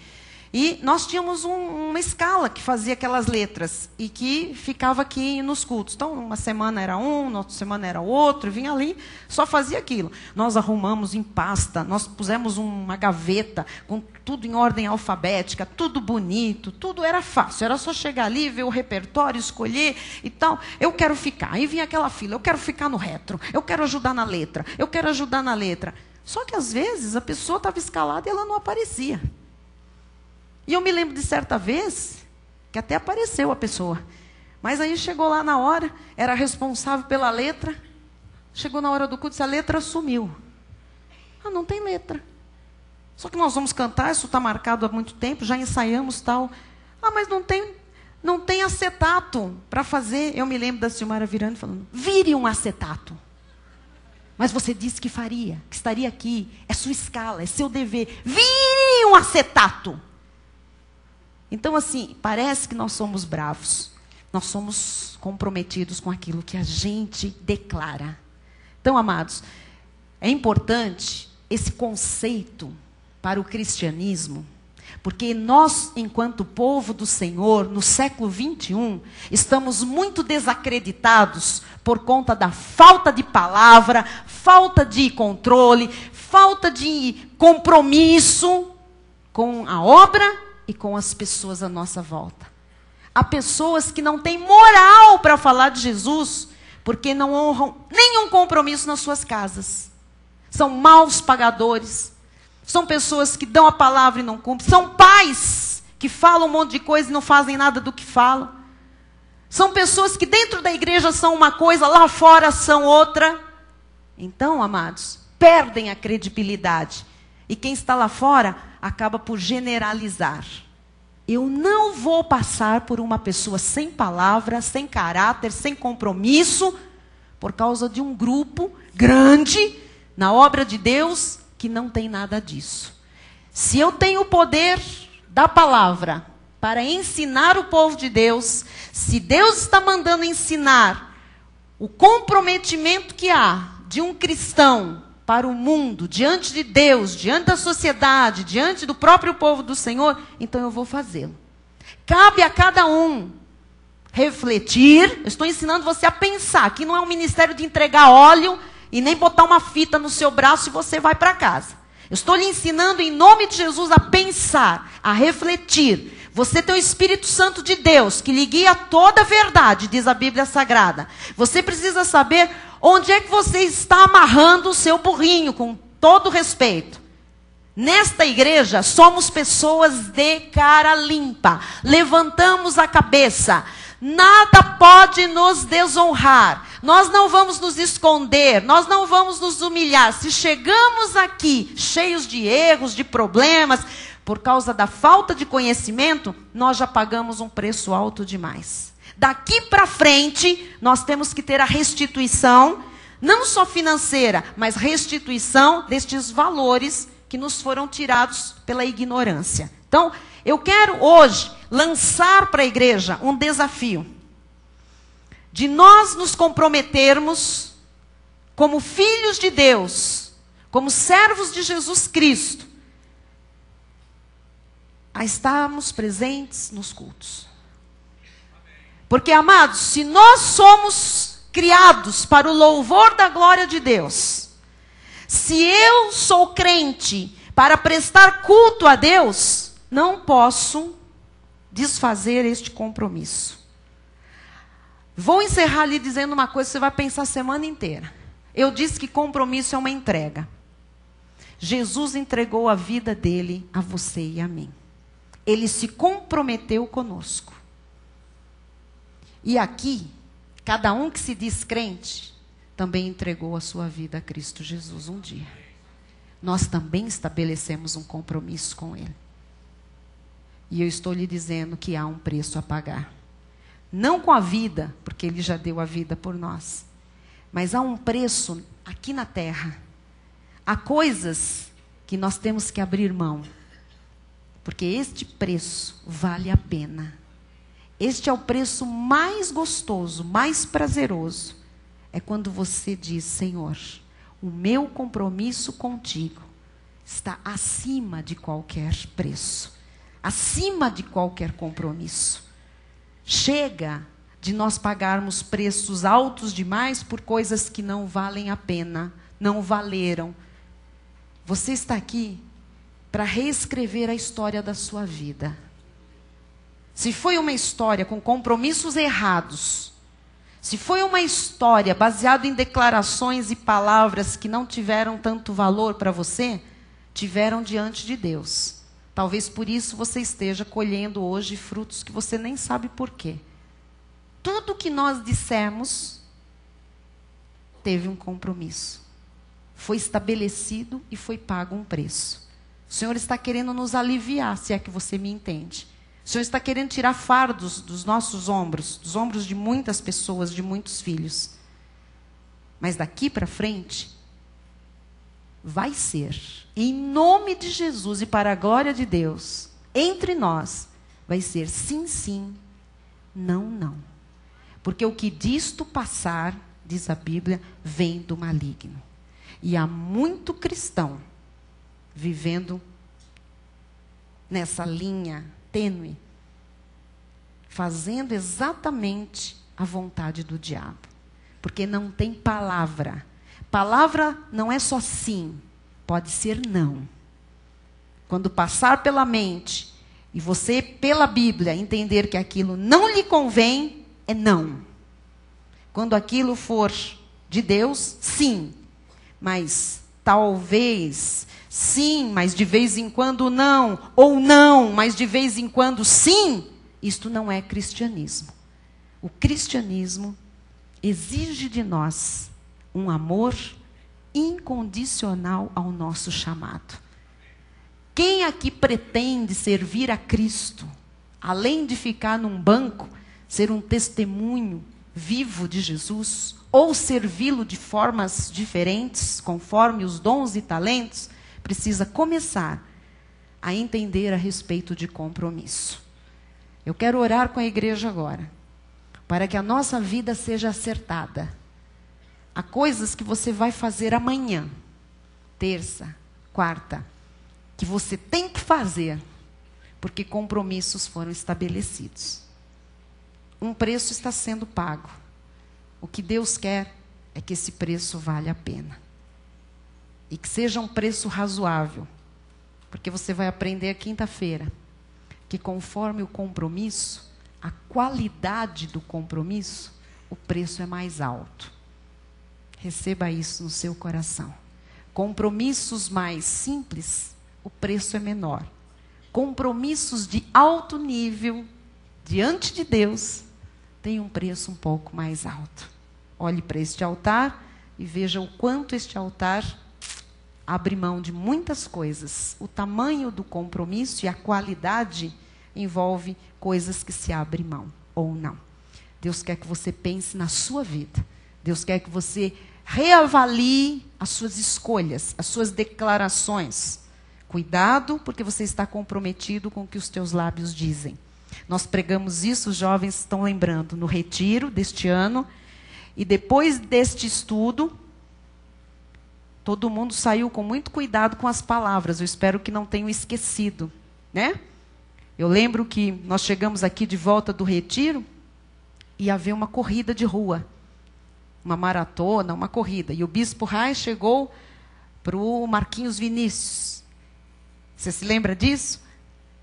E nós tínhamos uma escala que fazia aquelas letras e que ficava aqui nos cultos. Então, uma semana era um, na outra semana era outro, vinha ali, só fazia aquilo. Nós arrumamos em pasta, nós pusemos uma gaveta com tudo em ordem alfabética, tudo bonito, tudo era fácil. Era só chegar ali, ver o repertório, escolher e tal. Eu quero ficar. Aí vinha aquela fila, eu quero ficar no retro, eu quero ajudar na letra, eu quero ajudar na letra. Só que, às vezes, a pessoa estava escalada e ela não aparecia. E eu me lembro de certa vez, que até apareceu a pessoa. Mas aí chegou lá na hora, era responsável pela letra. Chegou na hora do culto e a letra sumiu. Não tem letra. Só que nós vamos cantar, isso está marcado há muito tempo, já ensaiamos tal. Mas não tem acetato para fazer. Eu me lembro da Silmara virando e falando, vire um acetato. Mas você disse que faria, que estaria aqui. É sua escala, é seu dever. Vire um acetato. Então, assim, parece que nós somos bravos. Nós somos comprometidos com aquilo que a gente declara. Então, amados, é importante esse conceito para o cristianismo, porque nós, enquanto povo do Senhor, no século 21, estamos muito desacreditados por conta da falta de palavra, falta de controle, falta de compromisso com a obra e com as pessoas à nossa volta. Há pessoas que não têm moral para falar de Jesus, porque não honram nenhum compromisso nas suas casas. São maus pagadores. São pessoas que dão a palavra e não cumprem. São pais que falam um monte de coisa e não fazem nada do que falam. São pessoas que dentro da igreja são uma coisa, lá fora são outra. Então, amados, perdem a credibilidade. E quem está lá fora acaba por generalizar. Eu não vou passar por uma pessoa sem palavra, sem caráter, sem compromisso, por causa de um grupo grande na obra de Deus que não tem nada disso. Se eu tenho o poder da palavra para ensinar o povo de Deus, se Deus está mandando ensinar o comprometimento que há de um cristão para o mundo, diante de Deus, diante da sociedade, diante do próprio povo do Senhor, então eu vou fazê-lo. Cabe a cada um refletir. Eu estou ensinando você a pensar. Aqui não é um ministério de entregar óleo e nem botar uma fita no seu braço e você vai para casa. Eu estou lhe ensinando em nome de Jesus a pensar, a refletir. Você tem o Espírito Santo de Deus que lhe guia toda a verdade, diz a Bíblia Sagrada. Você precisa saber onde é que você está amarrando o seu burrinho, com todo respeito. Nesta igreja, somos pessoas de cara limpa. Levantamos a cabeça. Nada pode nos desonrar. Nós não vamos nos esconder. Nós não vamos nos humilhar. Se chegamos aqui cheios de erros, de problemas, por causa da falta de conhecimento, nós já pagamos um preço alto demais. Daqui para frente, nós temos que ter a restituição, não só financeira, mas restituição destes valores que nos foram tirados pela ignorância. Então, eu quero hoje lançar para a igreja um desafio de nós nos comprometermos como filhos de Deus, como servos de Jesus Cristo, a estarmos presentes nos cultos. Porque, amados, se nós somos criados para o louvor da glória de Deus, se eu sou crente para prestar culto a Deus, não posso desfazer este compromisso. Vou encerrar lhe dizendo uma coisa que você vai pensar a semana inteira. Eu disse que compromisso é uma entrega. Jesus entregou a vida dele a você e a mim. Ele se comprometeu conosco. E aqui, cada um que se diz crente, também entregou a sua vida a Cristo Jesus um dia. Nós também estabelecemos um compromisso com Ele. E eu estou lhe dizendo que há um preço a pagar. Não com a vida, porque Ele já deu a vida por nós. Mas há um preço aqui na terra. Há coisas que nós temos que abrir mão. Porque este preço vale a pena. Este é o preço mais gostoso, mais prazeroso. É quando você diz, Senhor, o meu compromisso contigo está acima de qualquer preço, acima de qualquer compromisso. Chega de nós pagarmos preços altos demais por coisas que não valem a pena, não valeram. Você está aqui para reescrever a história da sua vida. Se foi uma história com compromissos errados, se foi uma história baseada em declarações e palavras que não tiveram tanto valor para você, tiveram diante de Deus. Talvez por isso você esteja colhendo hoje frutos que você nem sabe por quê. Tudo que nós dissemos teve um compromisso. Foi estabelecido e foi pago um preço. O Senhor está querendo nos aliviar, se é que você me entende. O Senhor está querendo tirar fardos dos nossos ombros, dos ombros de muitas pessoas, de muitos filhos. Mas daqui para frente, vai ser, em nome de Jesus e para a glória de Deus, entre nós, vai ser sim, sim, não, não. Porque o que disto passar, diz a Bíblia, vem do maligno. E há muito cristão vivendo nessa linha tênue, fazendo exatamente a vontade do diabo. Porque não tem palavra. Palavra não é só sim, pode ser não. Quando passar pela mente e você, pela Bíblia, entender que aquilo não lhe convém, é não. Quando aquilo for de Deus, sim. Mas talvez sim, mas de vez em quando não. Ou não, mas de vez em quando sim. Isto não é cristianismo. O cristianismo exige de nós um amor incondicional ao nosso chamado. Quem aqui pretende servir a Cristo, além de ficar num banco, ser um testemunho vivo de Jesus, ou servi-lo de formas diferentes, conforme os dons e talentos, precisa começar a entender a respeito de compromisso. Eu quero orar com a igreja agora, para que a nossa vida seja acertada. Há coisas que você vai fazer amanhã, terça, quarta, que você tem que fazer, porque compromissos foram estabelecidos. um preço está sendo pago. O que Deus quer é que esse preço valha a pena. E que seja um preço razoável. Porque você vai aprender quinta-feira que conforme o compromisso, a qualidade do compromisso, o preço é mais alto. Receba isso no seu coração. Compromissos mais simples, o preço é menor. Compromissos de alto nível, diante de Deus, tem um preço um pouco mais alto. Olhe para este altar e veja o quanto este altar abre mão de muitas coisas. O tamanho do compromisso e a qualidade envolve coisas que se abrem mão ou não. Deus quer que você pense na sua vida. Deus quer que você reavalie as suas escolhas, as suas declarações. Cuidado, porque você está comprometido com o que os teus lábios dizem. Nós pregamos isso, os jovens estão lembrando, no retiro deste ano. E depois deste estudo, todo mundo saiu com muito cuidado com as palavras. Eu espero que não tenham esquecido, né? Eu lembro que nós chegamos aqui de volta do retiro e havia uma corrida de rua. Uma maratona, uma corrida. E o bispo Reis chegou para o Marquinhos Vinícius. Você se lembra disso?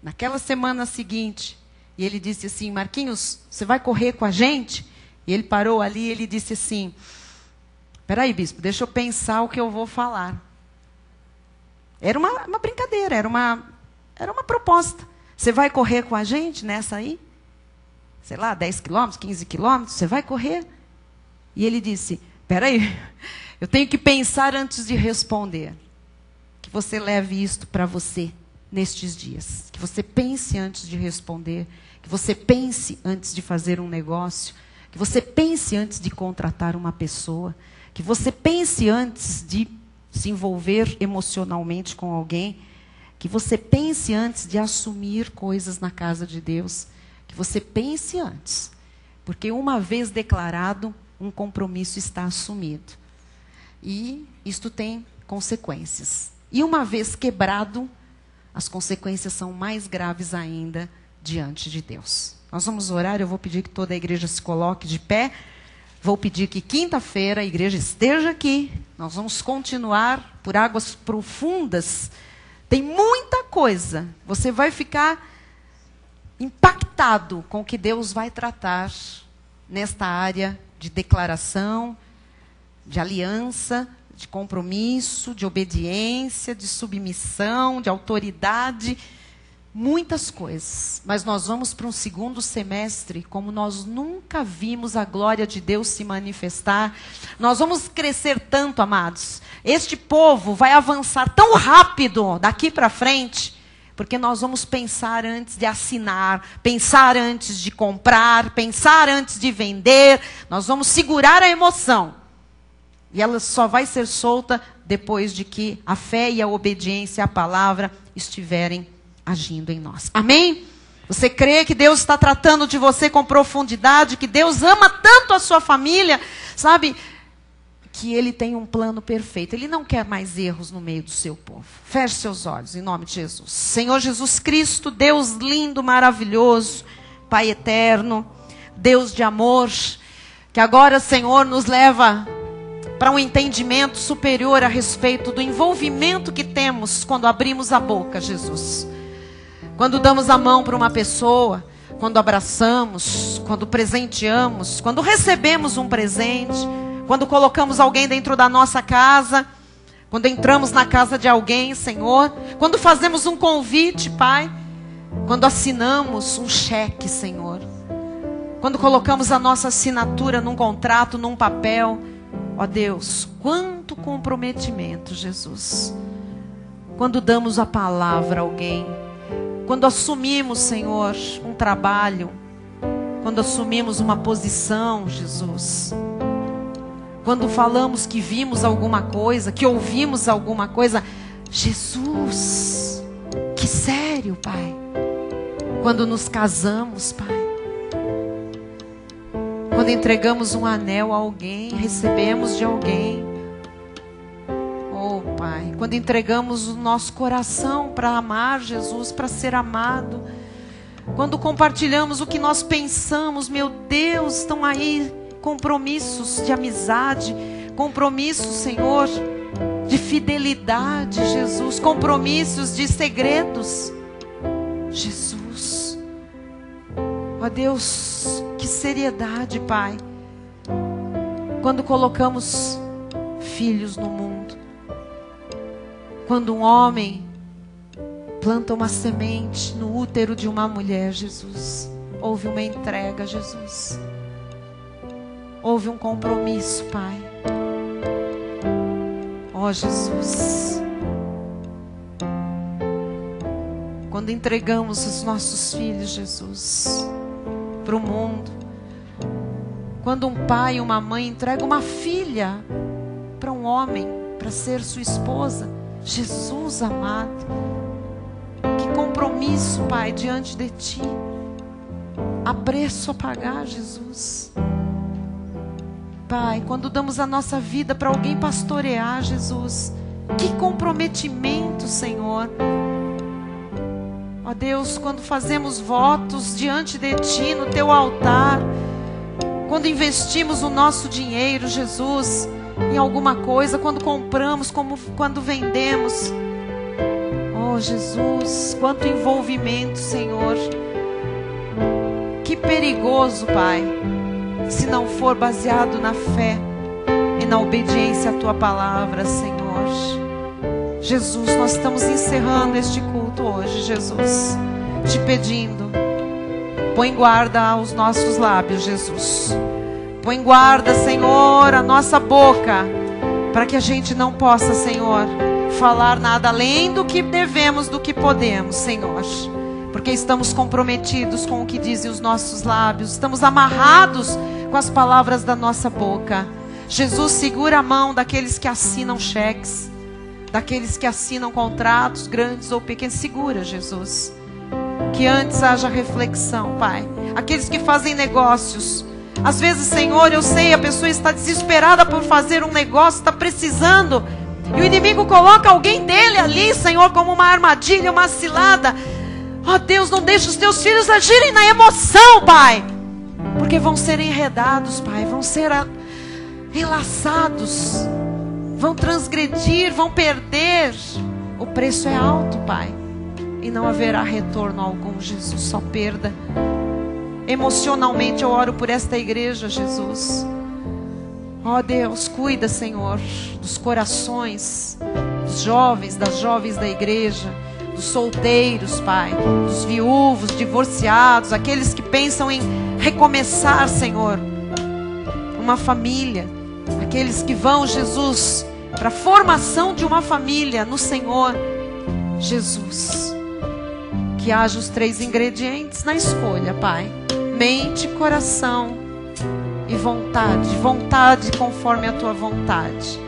Naquela semana seguinte. E ele disse assim, Marquinhos, você vai correr com a gente? E ele parou ali e ele disse assim, espera aí, bispo, deixa eu pensar o que eu vou falar. Era uma brincadeira, era uma proposta. Você vai correr com a gente nessa aí? Sei lá, 10 quilômetros, 15 quilômetros, você vai correr? E ele disse, espera aí, eu tenho que pensar antes de responder. Que você leve isto para você nestes dias. Que você pense antes de responder. Que você pense antes de fazer um negócio. Que você pense antes de contratar uma pessoa. Que você pense antes de se envolver emocionalmente com alguém. Que você pense antes de assumir coisas na casa de Deus. Que você pense antes. Porque uma vez declarado, um compromisso está assumido. E isto tem consequências. E uma vez quebrado, as consequências são mais graves ainda diante de Deus. Nós vamos orar, eu vou pedir que toda a igreja se coloque de pé. Vou pedir que quinta-feira a igreja esteja aqui. Nós vamos continuar por águas profundas. Tem muita coisa. Você vai ficar impactado com o que Deus vai tratar nesta área de declaração, de aliança, de compromisso, de obediência, de submissão, de autoridade. Muitas coisas. Mas nós vamos para um segundo semestre como nós nunca vimos a glória de Deus se manifestar. Nós vamos crescer tanto, amados. Este povo vai avançar tão rápido daqui para frente, porque nós vamos pensar antes de assinar, pensar antes de comprar, pensar antes de vender. Nós vamos segurar a emoção. E ela só vai ser solta depois de que a fé e a obediência à palavra estiverem agindo em nós. Amém? Você crê que Deus está tratando de você com profundidade, que Deus ama tanto a sua família, sabe? Que Ele tem um plano perfeito. Ele não quer mais erros no meio do seu povo. Feche seus olhos, em nome de Jesus. Senhor Jesus Cristo, Deus lindo, maravilhoso, Pai eterno, Deus de amor, que agora, Senhor, nos leva para um entendimento superior a respeito do envolvimento que temos quando abrimos a boca, Jesus. Quando damos a mão para uma pessoa, quando abraçamos, quando presenteamos, quando recebemos um presente, quando colocamos alguém dentro da nossa casa, quando entramos na casa de alguém, Senhor, quando fazemos um convite, Pai, quando assinamos um cheque, Senhor, quando colocamos a nossa assinatura num contrato, num papel, ó Deus, quanto comprometimento, Jesus. Quando damos a palavra a alguém, quando assumimos, Senhor, um trabalho, quando assumimos uma posição, Jesus. Quando falamos que vimos alguma coisa, que ouvimos alguma coisa, Jesus, que sério, Pai. Quando nos casamos, Pai. Quando entregamos um anel a alguém, recebemos de alguém. Oh, Pai, quando entregamos o nosso coração para amar Jesus, para ser amado. Quando compartilhamos o que nós pensamos, meu Deus, estão aí compromissos de amizade, compromissos, Senhor, de fidelidade, Jesus, compromissos de segredos. Jesus, ó Deus, que seriedade, Pai, quando colocamos filhos no mundo. Quando um homem planta uma semente no útero de uma mulher, Jesus, houve uma entrega, Jesus. Houve um compromisso, Pai. Ó Jesus, quando entregamos os nossos filhos, Jesus, para o mundo, quando um pai e uma mãe entregam uma filha para um homem, para ser sua esposa, Jesus amado, que compromisso, Pai, diante de Ti, há preço a pagar, Jesus. Pai, quando damos a nossa vida para alguém pastorear, Jesus, que comprometimento, Senhor. Ó Deus, quando fazemos votos diante de Ti, no Teu altar, quando investimos o nosso dinheiro, Jesus, em alguma coisa, quando compramos, quando vendemos. Oh Jesus, quanto envolvimento, Senhor. Que perigoso, Pai, se não for baseado na fé e na obediência à Tua palavra, Senhor. Jesus, nós estamos encerrando este culto hoje, Jesus, te pedindo, põe guarda aos nossos lábios, Jesus. Põe guarda, Senhor, a nossa boca, para que a gente não possa, Senhor, falar nada além do que devemos, do que podemos, Senhor. Porque estamos comprometidos com o que dizem os nossos lábios, estamos amarrados com as palavras da nossa boca. Jesus, segura a mão daqueles que assinam cheques, daqueles que assinam contratos grandes ou pequenos. Segura, Jesus. Que antes haja reflexão, Pai. Aqueles que fazem negócios, às vezes, Senhor, eu sei, a pessoa está desesperada por fazer um negócio, está precisando, e o inimigo coloca alguém dele ali, Senhor, como uma armadilha, uma cilada. Ó Deus, não deixe os Teus filhos agirem na emoção, Pai, porque vão ser enredados, Pai, vão ser enlaçados, vão transgredir, vão perder. O preço é alto, Pai, e não haverá retorno algum, Jesus, só perda. Emocionalmente eu oro por esta igreja, Jesus. Ó Deus, cuida, Senhor, dos corações dos jovens, das jovens da igreja, dos solteiros, Pai, dos viúvos, divorciados, aqueles que pensam em recomeçar, Senhor, uma família, aqueles que vão, Jesus, para a formação de uma família no Senhor. Jesus, que haja os 3 ingredientes na escolha, Pai: mente, coração e vontade. Vontade conforme a Tua vontade.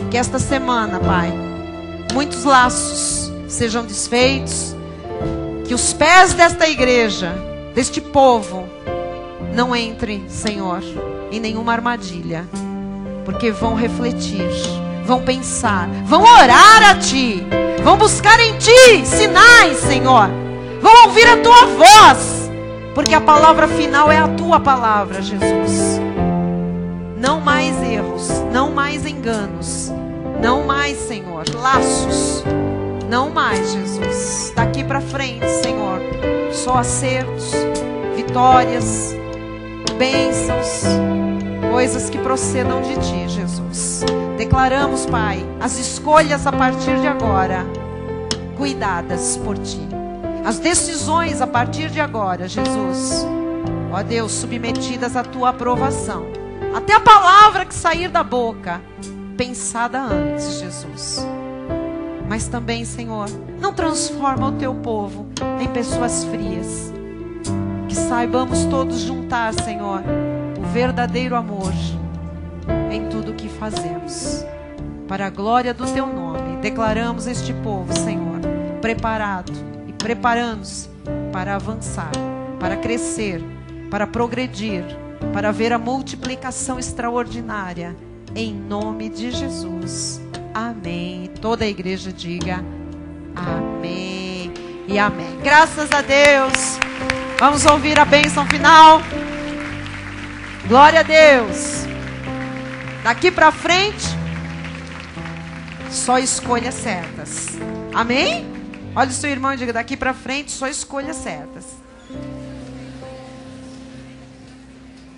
Que esta semana, Pai, muitos laços sejam desfeitos. Que os pés desta igreja, deste povo, não entrem, Senhor, em nenhuma armadilha. Porque vão refletir, vão pensar, vão orar a Ti, vão buscar em Ti sinais, Senhor. Vão ouvir a Tua voz, porque a palavra final é a Tua palavra, Jesus. Não mais erros, não mais enganos, não mais, Senhor, laços, não mais, Jesus. Daqui para frente, Senhor, só acertos, vitórias, bênçãos, coisas que procedam de Ti, Jesus. Declaramos, Pai, as escolhas a partir de agora cuidadas por Ti. As decisões a partir de agora, Jesus, ó Deus, submetidas à Tua aprovação. Até a palavra que sair da boca, pensada antes, Jesus. Mas também, Senhor, não transforma o Teu povo em pessoas frias. Que saibamos todos juntar, Senhor, o verdadeiro amor em tudo o que fazemos. Para a glória do Teu nome, declaramos este povo, Senhor, preparado, preparando-se para avançar, para crescer, para progredir, para ver a multiplicação extraordinária, em nome de Jesus. Amém. Toda a igreja diga amém e amém. Graças a Deus. Vamos ouvir a bênção final. Glória a Deus. Daqui para frente, só escolhas certas. Amém? Olha o seu irmão e diga: daqui para frente, só escolhas certas.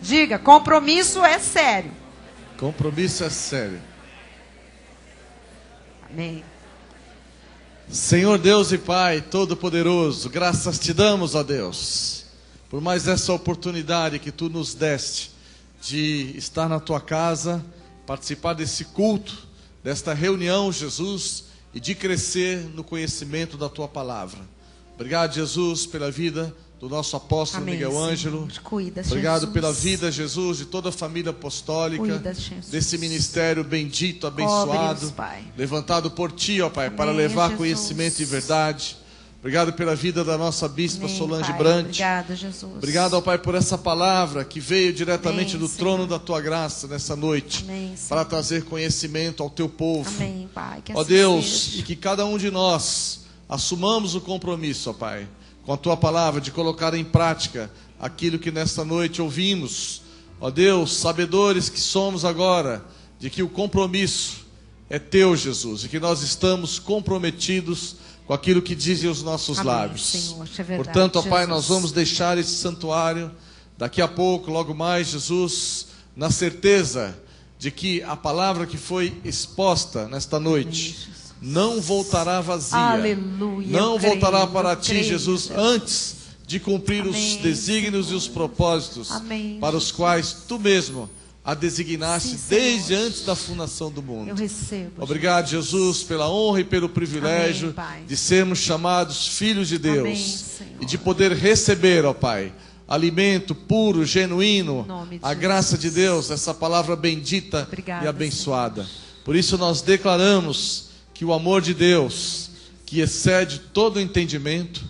Diga: compromisso é sério. Compromisso é sério. Amém. Senhor Deus e Pai Todo-Poderoso, graças te damos, ó Deus, por mais essa oportunidade que tu nos deste de estar na tua casa, participar desse culto, desta reunião, Jesus, e de crescer no conhecimento da tua palavra. Obrigado, Jesus, pela vida do nosso apóstolo Amém, Miguel Ângelo. Cuida, Obrigado Jesus. pela vida, Jesus, de toda a família apostólica, Cuida, Jesus. desse ministério bendito, abençoado, Cobre-os, Pai. levantado por ti, ó Pai, Amém, para levar Jesus. conhecimento e verdade. Obrigado pela vida da nossa bispa Amém, Solange Pai. Brant. Obrigada, Jesus. Obrigado, ó Pai, por essa palavra que veio diretamente Amém, do Senhor. trono da tua graça nessa noite, Amém, Senhor. para trazer conhecimento ao teu povo. Amém, Pai. Que Ó assim Deus, seja. e que cada um de nós assumamos o compromisso, ó Pai, com a tua palavra, de colocar em prática aquilo que nesta noite ouvimos. Ó Deus, sabedores que somos agora, de que o compromisso é teu, Jesus, e que nós estamos comprometidos com aquilo que dizem os nossos Amém, lábios. Senhor, é verdade, Portanto, ó Pai, Jesus. nós vamos deixar esse santuário daqui a pouco, logo mais, Jesus, na certeza de que a palavra que foi exposta nesta noite não voltará vazia. Aleluia, Não eu voltará creio, para eu ti, creio, Jesus, Deus. antes de cumprir Amém, os desígnios Senhor. e os propósitos Amém, para os Jesus. quais tu mesmo a designaste Sim, Senhor. desde antes da fundação do mundo. Eu recebo. Obrigado, Jesus, pela honra e pelo privilégio Amém, Pai. de sermos chamados filhos de Deus. Amém, Senhor. E de poder receber, ó Pai, alimento puro, genuíno, Em nome de a graça de Jesus. Deus, essa palavra bendita Obrigada, e abençoada. Por isso nós declaramos que o amor de Deus, que excede todo o entendimento,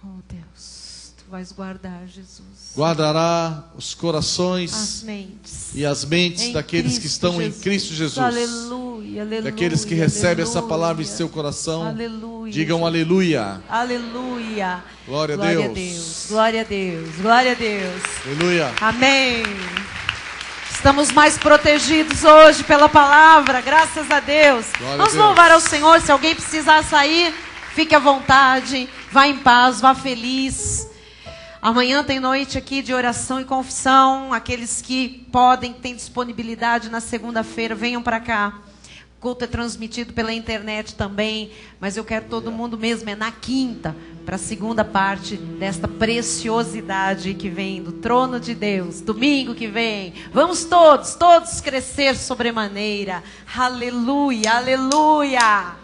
Oh, Deus, tu vais guardar, Jesus. guardará os corações As mentes. e as mentes Em daqueles que Cristo estão Jesus. em Cristo Jesus. Aleluia, aleluia. Daqueles que recebem essa aleluia. palavra em seu coração, Aleluia. digam aleluia. Aleluia. Glória a Glória a Deus. Deus. Glória a Deus. Glória a Deus. Aleluia. Amém. Estamos mais protegidos hoje pela palavra, graças a Deus. Glória a Vamos Deus. louvar ao Senhor. Se alguém precisar sair, fique à vontade. Vá em paz, vá feliz. Amanhã tem noite aqui de oração e confissão. Aqueles que podem, têm disponibilidade na segunda-feira, venham para cá. O culto é transmitido pela internet também, mas eu quero todo mundo mesmo, é na quinta, para a segunda parte desta preciosidade que vem do trono de Deus. Domingo que vem, vamos todos crescer sobremaneira. Aleluia, aleluia.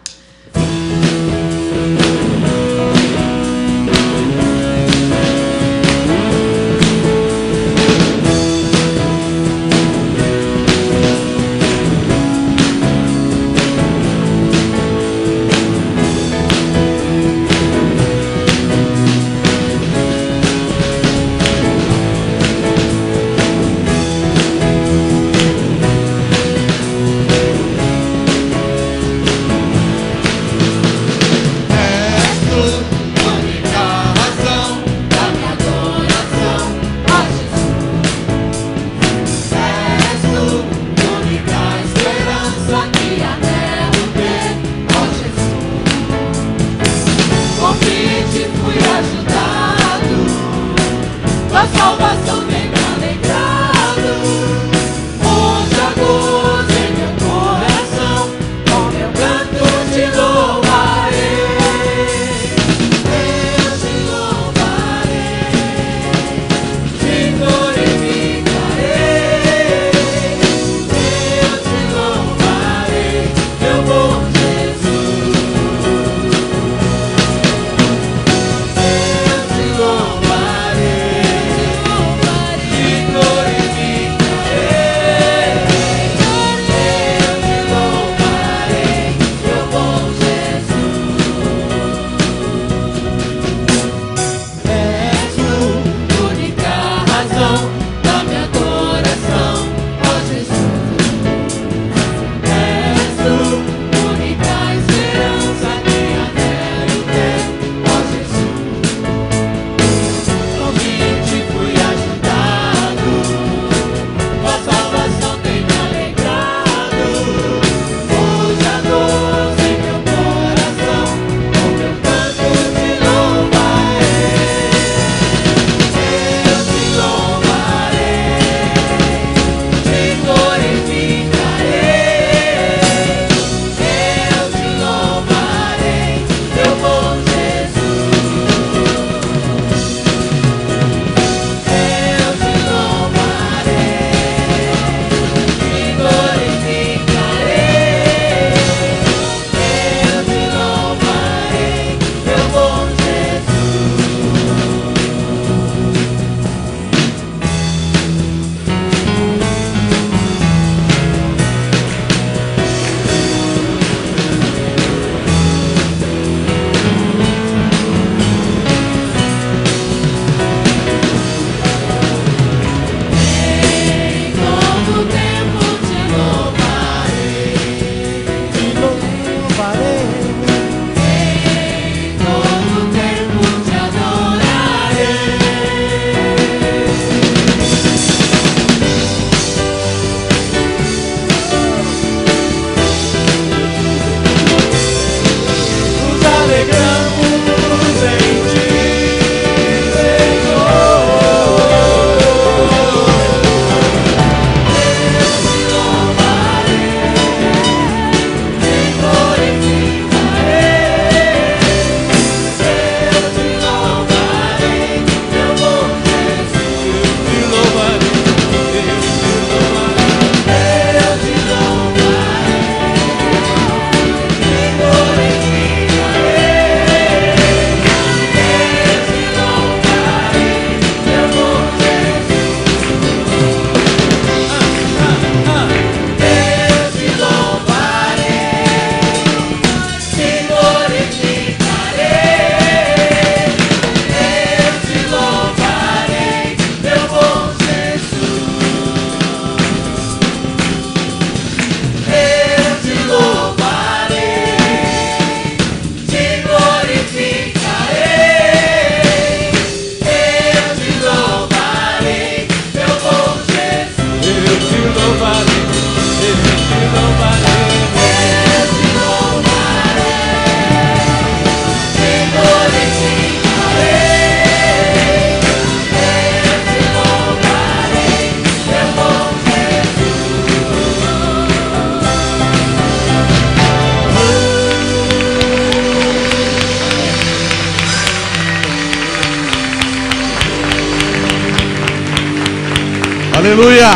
Aleluia.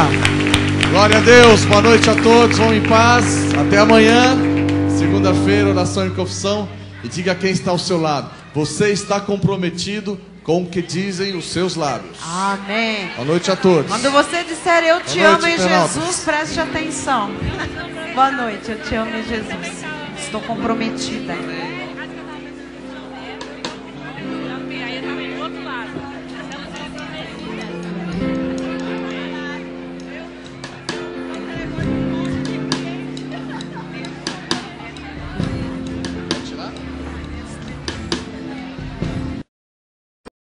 Glória a Deus. Boa noite a todos. Vão em paz. Até amanhã. Segunda-feira, oração e confissão. E diga a quem está ao seu lado: você está comprometido com o que dizem os seus lábios. Amém. Boa noite a todos. Quando você disser eu te Boa amo noite, em Perópolis. Jesus, preste atenção. Boa noite, eu te amo em Jesus. Estou comprometida.